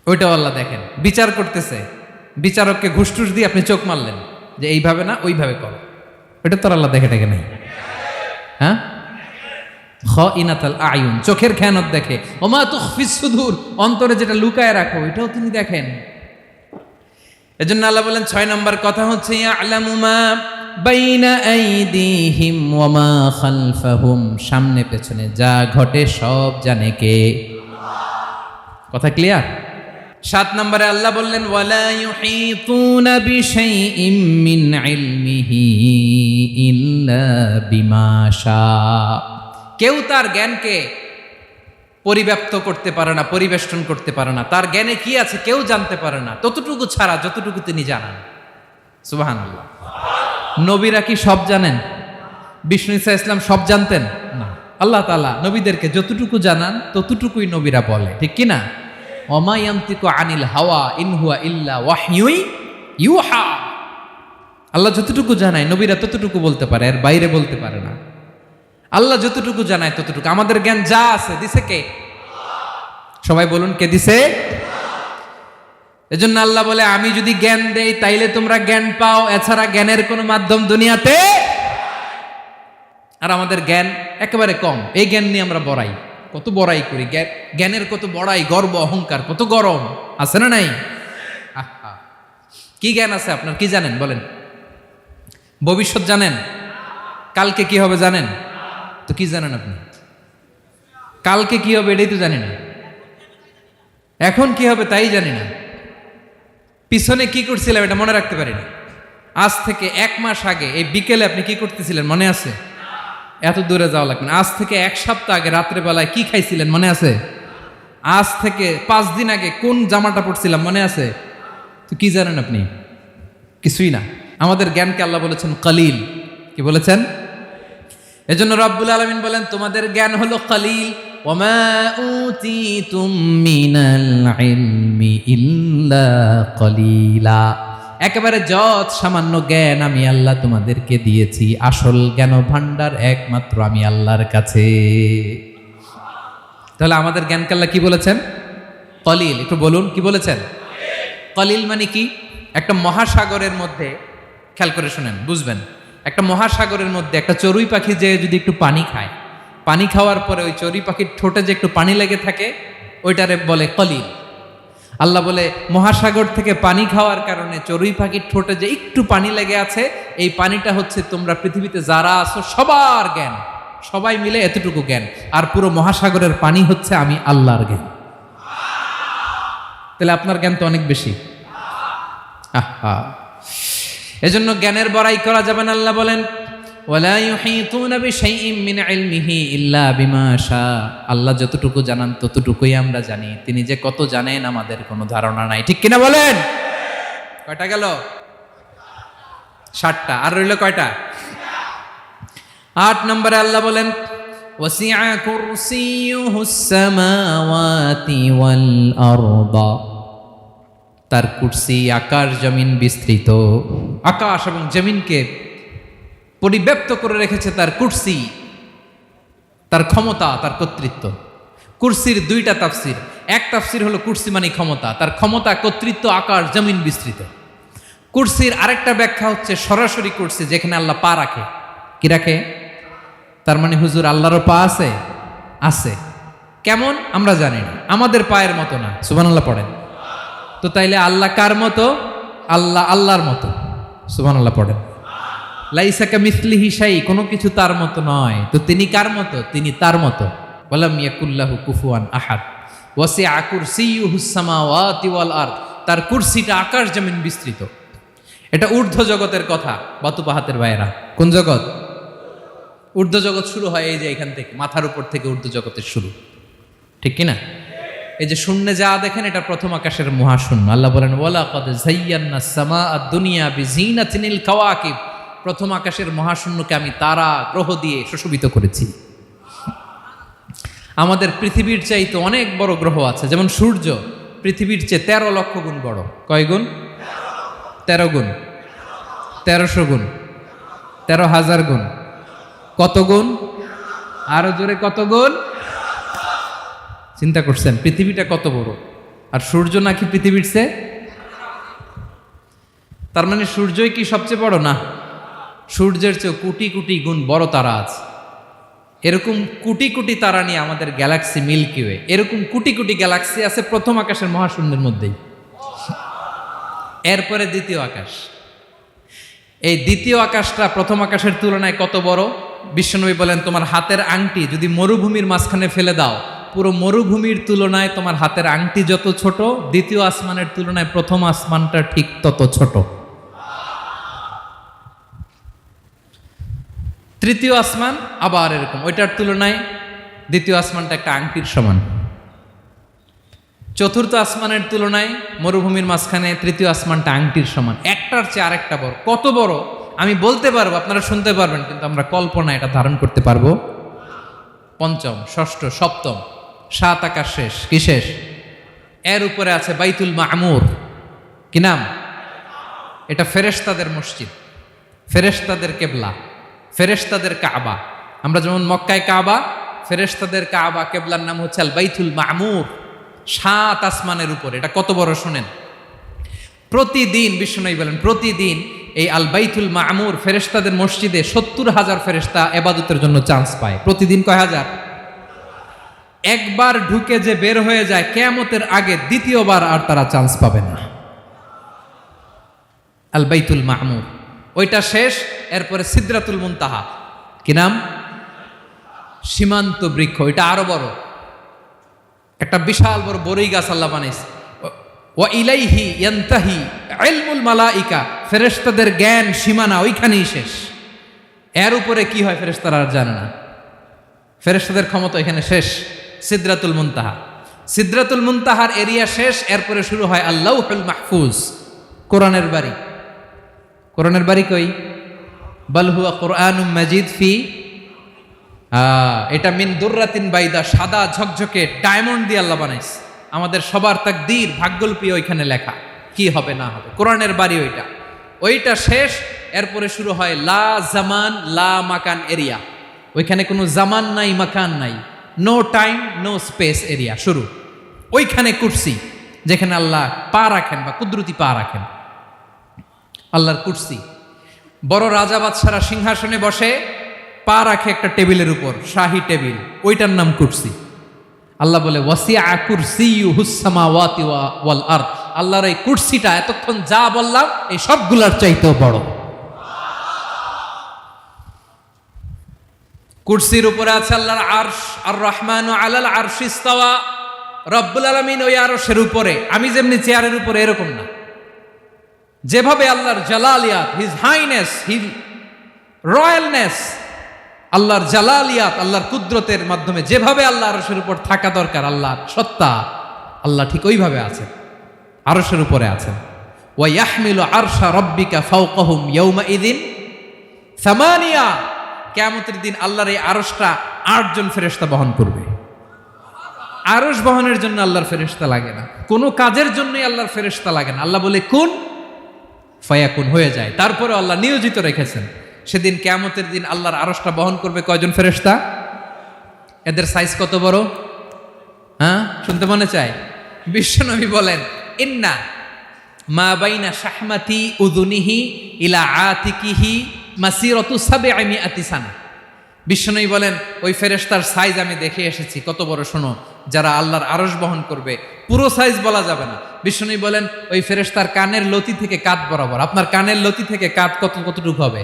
ওইটাও আল্লাহ দেখেন। বিচার করতেছে, বিচারককে ঘুষ টুস দিয়ে আপনি চোখ মারলেন যে এইভাবে না ওইভাবে করো, ওইটা তো আল্লাহ দেখে দেখে নাই? হ্যাঁ, খাইনাতাল আয়ুন, চোখের খেয়ানত দেখে। ওয়া মা তুখফিস সুদূর, অন্তরে যেটা লুকায় রাখো ওইটাও তিনি দেখেন। এজন্য আল্লাহ বলেন 6 নম্বর কথা হচ্ছে, ইয়ালামু মা বাইনা আইদিহিম ওয়া মা খালফাহুম, সামনে পেছনে যা ঘটে সব জানে কে? কথা ক্লিয়ার? 7 নম্বরে আল্লাহ বললেন, ওয়ালা ইউহিতুনা বিশাইইম মিন ইলমিহি ইল্লা বিমা শা, কেউ তার জ্ঞানকে পরিব্যাপ্ত করতে পারে না, পরিবেষ্টন করতে পারে না। তার জ্ঞানে কি আছে কেউ জানতে পারে না, ততটুকু ছাড়া যতটুকু তিনি জানান। সুবহানাল্লাহ। নবীরা কি সব জানেন? বিষ্ণু ঈসা ইসলাম সব জানতেন না। আল্লাহ তাআলা নবীদেরকে যতটুকু জানান ততটুকুই নবীরা বলে, ঠিক কি না? ওমা ইয়ানতিকু আনিল হাওয়া ইন হুয়া ইল্লা ওয়াহয়ুন ইউহা, আল্লাহ যতটুকু জানায় নবীরা ততটুকু বলতে পারে, এর বাইরে বলতে পারে না। আল্লাহ যতটুকু জানায় ততটুকু। আমাদের জ্ঞান যা আছে দিছে কে? সবাই বলুন, কে দিছে? এজন্য আল্লাহ বলে, আমি যদি জ্ঞান দেই তাইলে তোমরা জ্ঞান পাও, এছাড়া জ্ঞানের কোনো মাধ্যম দুনিয়াতে। আর আমাদের জ্ঞান একেবারে কম, এই জ্ঞান নিয়ে আমরা বড়াই। কত বড়াই করি, জ্ঞানের কত বড়াই, গর্ব অহংকার, কত গরম আছে না নাই? আহা, কি জ্ঞান আছে আপনার? কি জানেন বলেন? ভবিষ্যৎ জানেন? কালকে কি হবে জানেন? তো কি জানেন আপনি? কালকে কি হবে এটাই তো জানি না, এখন কি হবে তাই জানি না, পিছনে কি করছিলাম এটা মনে রাখতে পারি না। আজ থেকে 1 মাস আগে এই বিকেলে আপনি কি করতেছিলেন মনে আছে? এত দূরে যাওয়া লাগবে না। আজ থেকে 1 সপ্তাহ আগে রাত্রেবেলায় কি খাইছিলেন মনে আছে? আজ থেকে 5 দিন আগে কোন জামাটা পরছিলাম মনে আছে? তো কি জানেন আপনি? কিছুই না। আমাদের জ্ঞানকে আল্লাহ বলেছেন কলিল। কি বলেছেন? এজন্য রব্বুল আলামিন বলেন তোমাদের জ্ঞান হলো কলিল। ওয়ামা উতিতুম মিনাল ইলমি ইল্লা কলিলা। একেবারে যত সামান্য জ্ঞান আমি আল্লাহ তোমাদেরকে দিয়েছি, আসল জ্ঞান ভান্ডার একমাত্র আমি আল্লাহর কাছে। তাহলে আমাদের জ্ঞানকে আল্লাহ কি বলেছেন? কলিল। একটু বলুন কি বলেছেন? কলিল মানে কি? একটা মহাসাগরের মধ্যে, খেয়াল করে শুনেন বুঝবেন, একটা মহাসাগরের মধ্যে একটা চড়ুই পাখি যে যদি একটু পানি খায়, পানি খাওয়ার পরে ওই চড়ুই পাখির ঠোঁটে যে একটু পানি লেগে থাকে ওইটারে বলে কলিল। আল্লাহ বলে মহাসাগর থেকে পানি খাওয়ার কারণে চড়ুই পাখির ঠোঁটে যে একটু পানি লেগে আছে, এই পানিটা হচ্ছে তোমরা পৃথিবীতে যারা আছো সবার জ্ঞান, সবাই মিলে এতটুকু জ্ঞান, আর পুরো মহাসাগরের পানি হচ্ছে আমি আল্লাহর জ্ঞান। তাহলে আপনার জ্ঞান তো অনেক বেশি। আহা, এজন্য জ্ঞানের বড়াই করা যাবে না। আল্লাহ বলেন ওয়ালা ইউহিতুনা বিশাইইম মিন ইলমিহি ইল্লা বিমা শা। আল্লাহ যতটুকু জানান ততটুকুই আমরা জানি, তিনি যে কত জানেন আমাদের কোনো ধারণা নাই। ঠিক কিনা বলেন? কয়টা গেল? 7টা। আর রইল কয়টা? 8 নম্বরে আল্লাহ বলেন ওয়াসিআ কুরসিয়ুহুস সামাওয়াতি ওয়াল আরদা। তার কুরসি আকাশ জমিন বিস্তৃত, আকাশ এবং জমিনকে পরিব্যাপ্ত করে রেখেছে তার কুরসি, তার ক্ষমতা, তার কর্তৃত্ব। কুরসির 2টা তাফসির। এক তাফসির হলো কুরসি মানে ক্ষমতা, তার ক্ষমতা, কর্তৃত্ব, আকাশ জমিন বিস্তৃত। কুরসির আরেকটা ব্যাখ্যা হচ্ছে সরাসরি কুরসি, যেখানে আল্লাহ পা রাখে। কি রাখে? তার মানে হুজুর আল্লাহরও পা আছে? আছে। কেমন আমরা জানি না, আমাদের পায়ের মতো না। সুবহানাল্লাহ পড়েন তো। তাইলে আল্লাহ কার মতো? আল্লাহ আল্লাহর মতো। সুবহানাল্লাহ পড়েন। লাইসা কামিসলিহি শাই, কোনো কিছু তার মতো নয়। তো তিনি কার মতো? তিনি তার মতো। ওয়ালাম ইয়াকুল্লাহু কুফুয়ান আহাদ। ওয়াসিআ কুরসিয়ুহুস সামাওয়াতি ওয়াল আরদ। তার কুরসিটা আকাশ জমিন বিস্তৃত। এটা ঊর্ধ্ব জগতের কথা। বাতুপাহাতের ভাইয়েরা, কোন জগৎ? ঊর্ধ্ব জগৎ শুরু হয় এই যে এখান থেকে, মাথার উপর থেকে ঊর্ধ্ব জগতের শুরু। ঠিক কিনা? এই যে শূন্যে যা দেখেন এটা প্রথম আকাশের মহাশূন্য। আল্লাহ বলেন ওয়ালাকাদ যায়্যানাস সামাআদ দুনিয়া বিজিনাতিনিল কাওয়াকিব। প্রথম আকাশের মহাশূন্যকে আমি তারা গ্রহ দিয়ে সুশোভিত করেছি। আমাদের পৃথিবীর চাইতে অনেক বড় গ্রহ আছে, যেমন সূর্য পৃথিবীর চেয়ে 13 লক্ষ গুণ বড়। কয় গুণ? 13 গুণ, 1300 গুণ, 13,000 গুণ। কত গুণ? আরো জোরে কত গুণ? চিন্তা করছেন পৃথিবীটা কত বড়, আর সূর্য নাকি পৃথিবীর চেয়ে? তার মানে সূর্যই কি সবচেয়ে বড়? না, সূর্যের চেয়ে কোটি কোটি গুণ বড় তারা আছে। এরকম কোটি কোটি তারা নিয়ে আমাদের গ্যালাক্সি মিল্কি ওয়ে। এরকম কোটি কোটি গ্যালাক্সি আছে প্রথম আকাশের মহাশূন্যের মধ্যেই। এরপরে দ্বিতীয় আকাশ। এই দ্বিতীয় আকাশটা প্রথম আকাশের তুলনায় কত বড়? বিশ্বনবী বলেন তোমার হাতের আংটি যদি মরুভূমির মাঝখানে ফেলে দাও, পুরো মরুভূমির তুলনায় তোমার হাতের আংটি যত ছোট, দ্বিতীয় আসমানের তুলনায় প্রথম আসমানটা ঠিক তত ছোট। তৃতীয় আসমান আবার এরকম, ওইটার তুলনায় দ্বিতীয় আসমানটা একটা আংটির সমান। চতুর্থ আসমানের তুলনায় মরুভূমির মাঝখানে তৃতীয় আসমানটা আংটির সমান। একটার চেয়ে আরেকটা বড়। কত বড় আমি বলতে পারবো, আপনারা শুনতে পারবেন, কিন্তু আমরা কল্পনা এটা ধারণ করতে পারবো? পঞ্চম, ষষ্ঠ, সপ্তম, 7 আকাশ শেষ। কি শেষ? এর উপরে আছে বাইতুল মামুর। কি নাম? এটা ফেরেশতাদের মসজিদ, ফেরেশতাদের কেবলা, ফেরেশতাদের কাবা। আমরা যেমন মক্কায় কাবা, ফেরেশতাদের কাবা কেবলার নাম হচ্ছে আল বাইতুল মামুর। 7 আসমানের উপর। এটা কত বড় শুনেন। প্রতিদিন বিশ্বনবী বলেন প্রতিদিন এই আল বাইতুল মামুর ফেরেশতাদের মসজিদে 70,000 ফেরেশতা ইবাদতের জন্য চান্স পায়। প্রতিদিন কয় হাজার? একবার ঢুকে যে বের হয়ে যায় কিয়ামতের আগে দ্বিতীয়বার আর তারা চান্স পাবে না। আল বাইতুল মামুর ওইটা শেষ, এরপরে সিদরাতুল মুনতাহা, কি নাম? সীমান্ত বৃক্ষ। ওইটা আরো বড়, একটা বিশাল বড় বড়ই গাছ আল্লাহ বানাইছে। ওয়া ইলাইহি ইয়ানতাহি ইলমুল মালাইকা, ফেরেশতাদের জ্ঞান সীমানা ওইখানেই শেষ। এর উপরে কি হয় ফেরেশতারা আর জানে না। ফেরেশতাদের ক্ষমতা এখানে শেষ। সিদরাতুল মুনতাহা, সিদরাতুল মুনতাহার এরিয়া শেষ, এরপরে শুরু হয় আল্লাহুল মাহফুজ, কোরআনের বাড়ি। কোরআনের বাড়ি কই? বাল হুয়া কোরআনুম মাজিদ ফি, এটা মিন দুররাতিন বাইদা, সাদা ঝকঝকে ডায়মন্ড দিয়ে আল্লাহ বানাইছে। আমাদের সবার তাকদীর ভাগ্যলিপি ওইখানে লেখা, কি হবে না হবে। কোরআনের বাড়ি ওইটা, ওইটা শেষ। এরপরে শুরু হয় লা জামান লা মাকান এরিয়া। ওইখানে কোনো জামান নাই, মাকান নাই, no time no space area শুরু। ওইখানে কুরসি, যেখানে আল্লাহ পা রাখেন বা কুদরতি পা রাখেন, আল্লাহর কুরসি। বড় রাজা বাদশারা সিংহাসনে বসে পা রাখে একটা টেবিলের উপর, শাহী টেবিল, ওইটার নাম কুরসি। আল্লাহ বলে ওয়াসিআ কুরসিয়ুহুস সামাওয়াতি ওয়াল আরদ, আল্লাহর এই কুরসিটা এতক্ষণ যা বললাম এই সবগুলোর চাইতেও বড়। কুরসির উপরে আছে আল্লাহর আরশ, আর রহমানু আলাল আরশি ইস্তাওয়া, রব্বুল আলামিন ওই আরশের উপরে। আমি যেমনি চেয়ারের উপরে এরকম না, যেভাবে আল্লাহর জালালিয়াত, হিজ হাইনেস, হিজ রয়্যালনেস, আল্লাহর জালালিয়াত, আল্লাহর কুদরতের মাধ্যমে যেভাবে আল্লাহ আরশের উপর থাকা দরকার, আল্লাহর সত্তা, আল্লাহ ঠিক ওইভাবে আছেন, আরশের উপরে আছেন। ওয়া ইয়াহমিলু আরশা রাব্বিকা ফাওকাহুম ইয়াওমাইযিন সামানিয়া, কিয়ামতের দিন আল্লাহর এই আরশটা 8 জন ফেরেশতা বহন করবে। আরশ বহনের জন্য আল্লাহর ফেরেশতা লাগে না, কোনো কাজের জন্যই আল্লাহর ফেরেশতা লাগে না। আল্লাহ বলে কুন ফায়াকুন, হয়ে যায়। তারপরে আল্লাহ নিয়োজিত রেখেছেন। সেদিন কিয়ামতের দিন আল্লাহর আরশটা বহন করবে কয়জন ফেরেশতা? এদের সাইজ কত বড়? হ্যাঁ, শুনতে মনে চায়? বিশ্বনবী বলেন ইন্না মা বাইনা শাহমাতি উযুনিহি ইলা আতিকিহি মাসিরাতু 700 সানা। বিশ্বনবী বলেন ওই ফেরেশতার সাইজ আমি দেখে এসেছি কত বড়, শোনো, যারা আল্লাহর আরশ বহন করবে। পুরো সাইজ বলা যাবে না। বিশ্বনবী বলেন ওই ফেরেশতার কানের লতি থেকে কাঁধ বরাবর। আপনার কানের লতি থেকে কাঁধ কতটুকু হবে?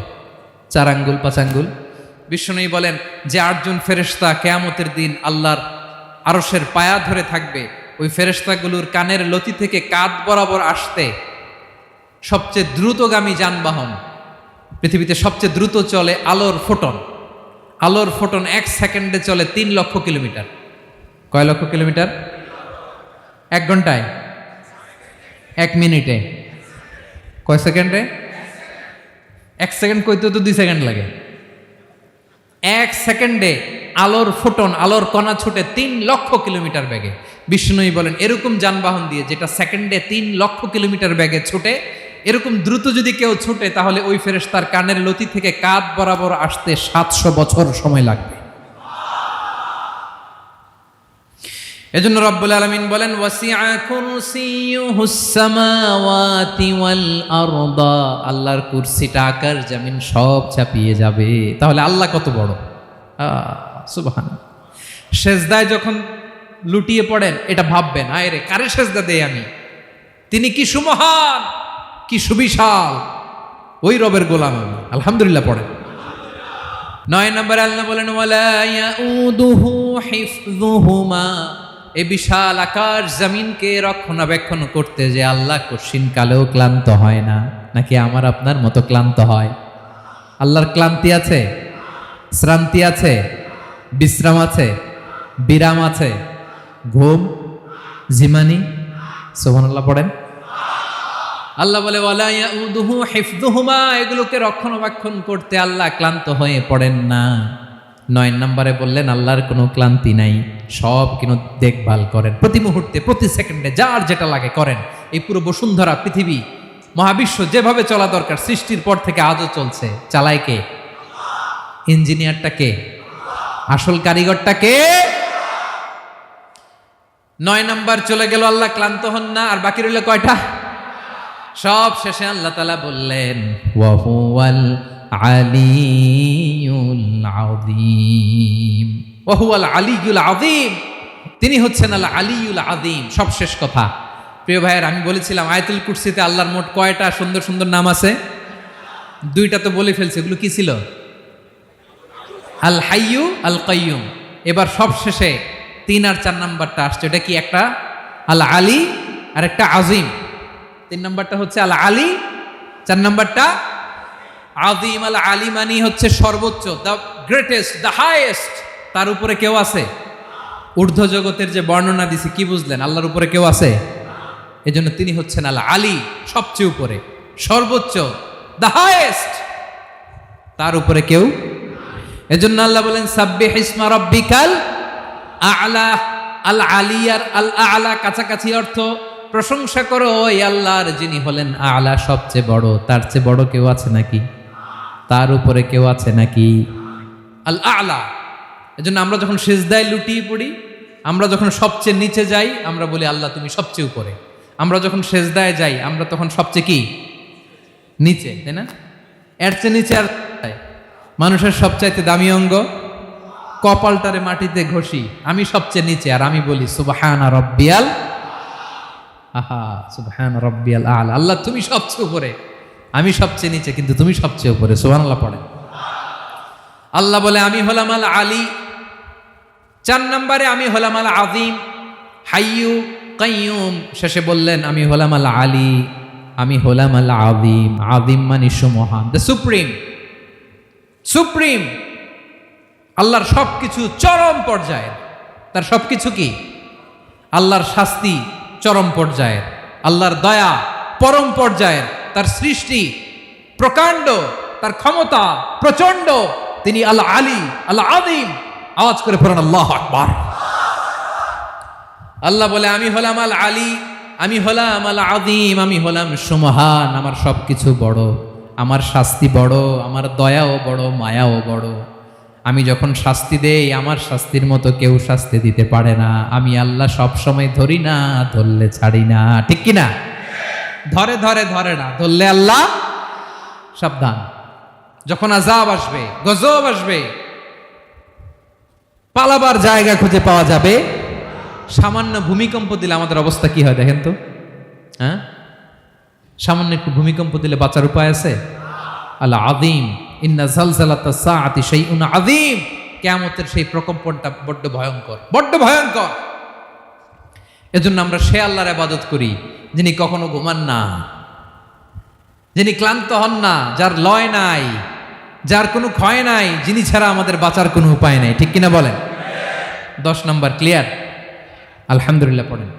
4 আঙ্গুল 5 আঙ্গুল। বিশ্বনবী বলেন যে 8 জন ফেরেশতা কিয়ামতের দিন আল্লাহর আরশের পায়া ধরে থাকবে, ওই ফেরেশতাগুলোর কানের লতি থেকে কাঁধ বরাবর আসতে সবচেয়ে দ্রুতগামী যানবাহন, পৃথিবীতে সবচেয়ে দ্রুত চলে আলোর ফোটন। আলোর ফোটন 1 সেকেন্ডে চলে 3 লক্ষ কিলোমিটার। কয় লক্ষ কিলোমিটার? 1 ঘন্টায়? 1 মিনিটে? কয় সেকেন্ডে? 1 সেকেন্ড কইতে তো 2 সেকেন্ড লাগে। 1 সেকেন্ডে আলোর ফোটন, আলোর কণা ছুটে 3 লক্ষ কিলোমিটার বেগে। বিষ্ণুই বলেন এরকম যানবাহন দিয়ে, যেটা সেকেন্ডে 3 লক্ষ কিলোমিটার বেগে ছুটে, এরকম দ্রুত যদি কেউ ছুটে, তাহলে ওই ফেরেশতার কানের লতি থেকে কাঁধ বরাবর আসতে 700 বছর সময় লাগবে। এজন্য রব্বুল আলামিন বলেন ওয়াসিআ কুরসিয়ুহুস সামাওয়াতি ওয়াল আরদা, আল্লাহর কুরসিটা আকাশ জমিন সব চাপিয়ে যাবে। তাহলে আল্লাহ কত বড়! সুবহানাল্লাহ। সেজদায় যখন লুটিয়ে পড়েন এটা ভাববেন, আয় রে কারে সেজদা দেই আমি, তিনি কি সুমহান, কি সুবিশাল, ওই রবের গোলাম আমি। আলহামদুলিল্লাহ পড়েন। 9 নম্বরে আল্লাহ বলেন ওয়ালা ইয়াউদুহু হিফযুহুমা, এই বিশাল আকাশ জমিনকে রক্ষণাবেক্ষণ করতে যে আল্লাহ কঠিন কালেও ক্লান্ত হয় না। নাকি আমার আপনার মতো ক্লান্ত হয়? আল্লাহর ক্লান্তি আছে? শ্রান্তি আছে? বিশ্রাম আছে? বিরাম আছে? ঘুম, জিমানি? সুবহানাল্লাহ পড়েন। আল্লাহ বলে ওয়ালা ইয়াউদুহু হিফযুহুমা, এগুলোকে রক্ষণাবেক্ষণ করতে আল্লাহ ক্লান্ত হয়ে পড়েন না। 9 নম্বরে বললেন আল্লাহর কোনো ক্লান্তি নাই, সব কিন্তু দেখভাল করেন, প্রতি মুহূর্তে প্রতি সেকেন্ডে যার যেটা লাগে করেন। এই পুরো বসুন্ধরা, পৃথিবী, মহাবিশ্ব যেভাবে চলা দরকার সৃষ্টির পর থেকে আজও চলছে। চালায় কে? ইঞ্জিনিয়ারটা কে? আসল কারিগরটা কে? 9 নম্বর চলে গেল, আল্লাহ ক্লান্ত হন না। আর বাকি রইল কয়টা? সব শেষে আল্লাহ তাআলা বললেন ওয়া হুয়াল আলিয়ুল আযীম, ওয়া হুয়াল আলিয়ুল আযীম, তিনি হচ্ছেন আল আলিউল আযীম, সবশেষ কথা। প্রিয় ভাইয়ের, আমি বলেছিলাম আয়াতুল কুরসিতে আল্লাহর মোট কয়টা সুন্দর সুন্দর নাম আছে? দুইটা তো বলে ফেলছে, এগুলো কি ছিল? আল হাইয়ু আল কাইয়ুম। এবার সবশেষে 3 আর 4 নাম্বারটা আসছে, এটা কি? একটা আল আলী আর একটা আজিম। 3 নাম্বারটা হচ্ছে আল আলী, 4 নাম্বারটা আযীম। আল আলী মানে হচ্ছে সর্বোচ্চ, দ্য গ্রেটেস্ট, দ্য হাইয়েস্ট। তার উপরে কেউ আছে? ঊর্ধ্ব জগতের যে বর্ণনা দিছি, কি বুঝলেন? আল্লাহর উপরে কেউ আছে? এজন্য তিনি হচ্ছেন আল আলী, সবচেয়ে উপরে, সর্বোচ্চ, দ্য হাইয়েস্ট। তার উপরে কেউ। এজন্য আল্লাহ বলেন সাব্বিহ ইসমা রাব্বিকাল আ'লা। আল আলী আর আল আ'লা কাছাকাছি অর্থ। প্রশংসা করো ওই আল্লাহর যিনি হলেন আ'লা, সবচেয়ে বড়। তার চেয়ে বড় কেউ আছে নাকি? তার উপরে কেউ আছে নাকি? আল আ'লা। এজন্য আমরা যখন সিজদায় লুটিয়ে পড়ি, আমরা যখন সবচেয়ে নিচে যাই, আমরা বলি আল্লাহ তুমি সবচেয়ে উপরে। আমরা যখন সিজদায় যাই, আমরা তখন সবচেয়ে কি? নিচে, তাই না? এর চেয়ে নিচে আর মানুষের সবচাইতে দামি অঙ্গ কপালটারে মাটিতে ঘষি, আমি সবচেয়ে নিচে, আর আমি বলি সুবহানা রাব্বিয়াল, আহা সুবহানা রাব্বিয়াল আ'লা। আল্লাহ তুমি সবচেয়ে উপরে, আমি সবচেয়ে নিচে, কিন্তু তুমি সবচেয়ে উপরে। সুবহানাল্লাহ পড়েন। আল্লাহ বলে আমি হলাম আল আলী। 4 নম্বরে আমি হলাম আল আযীম, হাইয়ু কাইয়ুম। শেষে বললেন আমি হলাম আল আলী, আমি হলাম আল আযীম। আযীম মানে সুমহান, দ্য সুপ্রিম। সুপ্রিম আল্লাহর সবকিছু চরম পর্যায়ের। তার সবকিছু কি? আল্লাহর শাস্তি চরম পর্যায়ের, আল্লাহর দয়া পরম পর্যায়ের, তার সৃষ্টি প্রকাণ্ড, তার ক্ষমতা প্রচন্ড। তিনি আল আলী আল আযীম। আওয়াজ করে পড়েন আল্লাহু আকবার। আল্লাহ বলে আমি হলাম আল আলী, আমি হলাম আল আযীম, আমি হলাম সুমহান। আমার সবকিছু বড়, আমার শাস্তি বড়, আমার দয়াও বড়, মায়াও বড়। আমি যখন শাস্তি দেই, আমার শাস্তির মতো কেউ শাস্তি দিতে পারে না। আমি আল্লাহ সব সময় ধরি না, ধরলে ছাড়ি না। ঠিক কি না? ধরে ধরে ধরে না, ধরলে আল্লাহ সাবধান। যখন আযাব আসবে, গজব আসবে, পালাবার জায়গা খুঁজে পাওয়া যাবে। সামান্য ভূমিকম্প দিলে আমাদের অবস্থা কি হয় দেখেন তো? হ্যাঁ, সামান্য একটু ভূমিকম্প দিলে বাঁচার উপায় আছে? আল আযীম, ইন্না জালজালাতাস সাআতি শাইউন আযীম। কিয়ামতের সেই প্রকম্পনটা বড্ড ভয়ঙ্কর, বড্ড ভয়ঙ্কর। এজন্য আমরা সে আল্লাহর ইবাদত করি যিনি কখনো ঘুমান না, যিনি ক্লান্ত হন না, যার লয় নাই, যার কোনো ক্ষয় নাই, যিনি ছাড়া আমাদের বাঁচার কোনো উপায় নাই। ঠিক কিনা বলেন? 10 নম্বর ক্লিয়ার? আলহামদুলিল্লাহ পড়েন।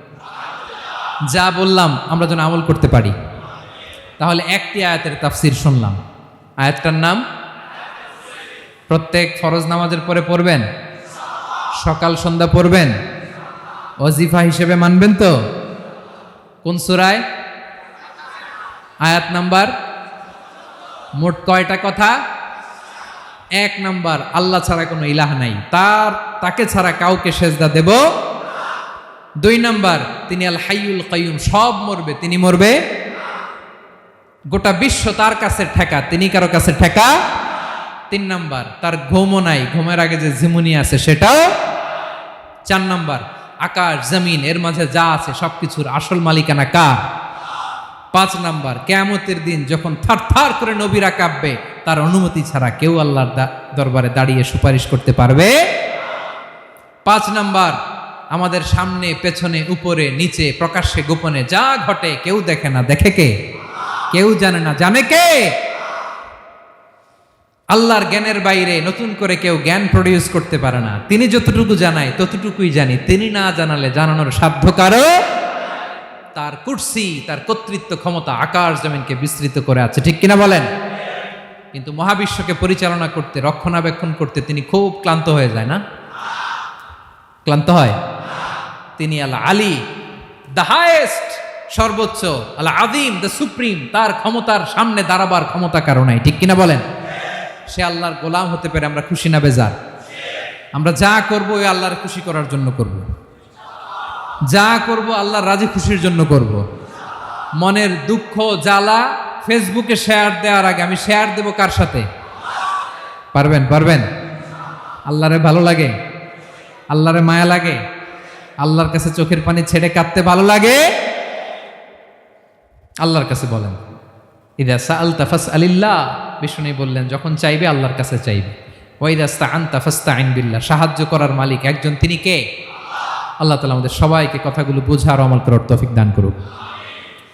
যা বললাম আমরা যেন আমল করতে পারি। তাহলে একটি আয়াতের তাফসীর শুনলাম। আয়াতটার নাম প্রত্যেক ফরজ নামাজের পরে পড়বেন, সকাল সন্ধ্যা পড়বেন, ওয়াজিফা হিসেবে মানবেন তো? কোন সূরায়? আয়াত নাম্বার। মোট কয়টা কথা? 1 নাম্বার, আল্লাহ ছাড়া কোনো ইলাহ নাই, তাকে ছাড়া কাউকে সেজদা দেব। 2 নাম্বার, তিনি আল হাইয়ুল কাইয়ুম, সব মরবে, তিনি মরবে। গোটা বিশ্ব তার কাছে ঠেকা, তিনি কারো কাছে ঠেকা। 3 নাম্বার, তার ঘুমও নাই, ঘুমের আগে যে ঝিমুনি আছে সেটাও। 4 নাম্বার, আকাশ জমিন এর মাঝে যা আছে সবকিছুর আসল মালিকানা কার? 5 নাম্বার, কিয়ামতের দিন যখন থারথার করে নবীরা কাঁপবে, তার অনুমতি ছাড়া কেউ আল্লাহর দরবারে দাঁড়িয়ে সুপারিশ করতে পারবে। 5 নাম্বার, আমাদের সামনে পেছনে উপরে নিচে প্রকাশ্যে গোপনে যা ঘটে কেউ দেখে না, দেখে কে? কেউ জানে না, জানে কে? আল্লাহর জ্ঞানের বাইরে নতুন করে কেউ জ্ঞান প্রডিউস করতে পারে না। তিনি যতটুকু জানায় ততটুকুই জানি, তিনি না জানালে জানানোর সাধ্য কারো। তার কুরসি, তার কর্তৃত্ব ক্ষমতা আকাশ জমিনকে বিস্তৃত করে আছে। ঠিক কিনা বলেন? কিন্তু মহাবিশ্বকে পরিচালনা করতে, রক্ষণাবেক্ষণ করতে তিনি খুব ক্লান্ত হয়ে যায় না? ক্লান্ত হয়? তিনি আল আলী, দ্য হাইয়েস্ট, সর্বোচ্চ, আল আযীম, দ্য সুপ্রিম। তার ক্ষমতার সামনে দাঁড়াবার ক্ষমতা কারো নাই। ঠিক কিনা বলেন? সে আল্লাহর গোলাম হতে পেরে আমরা খুশি না বেজার? আমরা যা করব ওই আল্লাহর খুশি করার জন্য করব, যা করব আল্লাহর রাজি খুশির জন্য করব। মনের দুঃখ জ্বালা ফেসবুকে শেয়ার দেওয়ার আগে আমি শেয়ার দেব কার সাথে? পারবেন? পারবেন? আল্লাহরে ভালো লাগে, আল্লাহরে মায়া লাগে, আল্লাহর কাছে চোখের পানি ছেড়ে কাঁদতে ভালো লাগে? আল্লাহর কাছে বলেন, ইদা সাআলতা ফাসআলিল্লাহ, বিষ্ণু বললেন যখন চাইবে আল্লাহর কাছে চাইবে। ওয়া ইদা ইসতাআনতা ফাসতাইন বিল্লাহ, সাহায্য করার মালিক একজন, তিনি কে? আল্লাহ তাআলা আমাদের সবাইকে কথাগুলো বোঝার আমল করার তৌফিক দান করুক।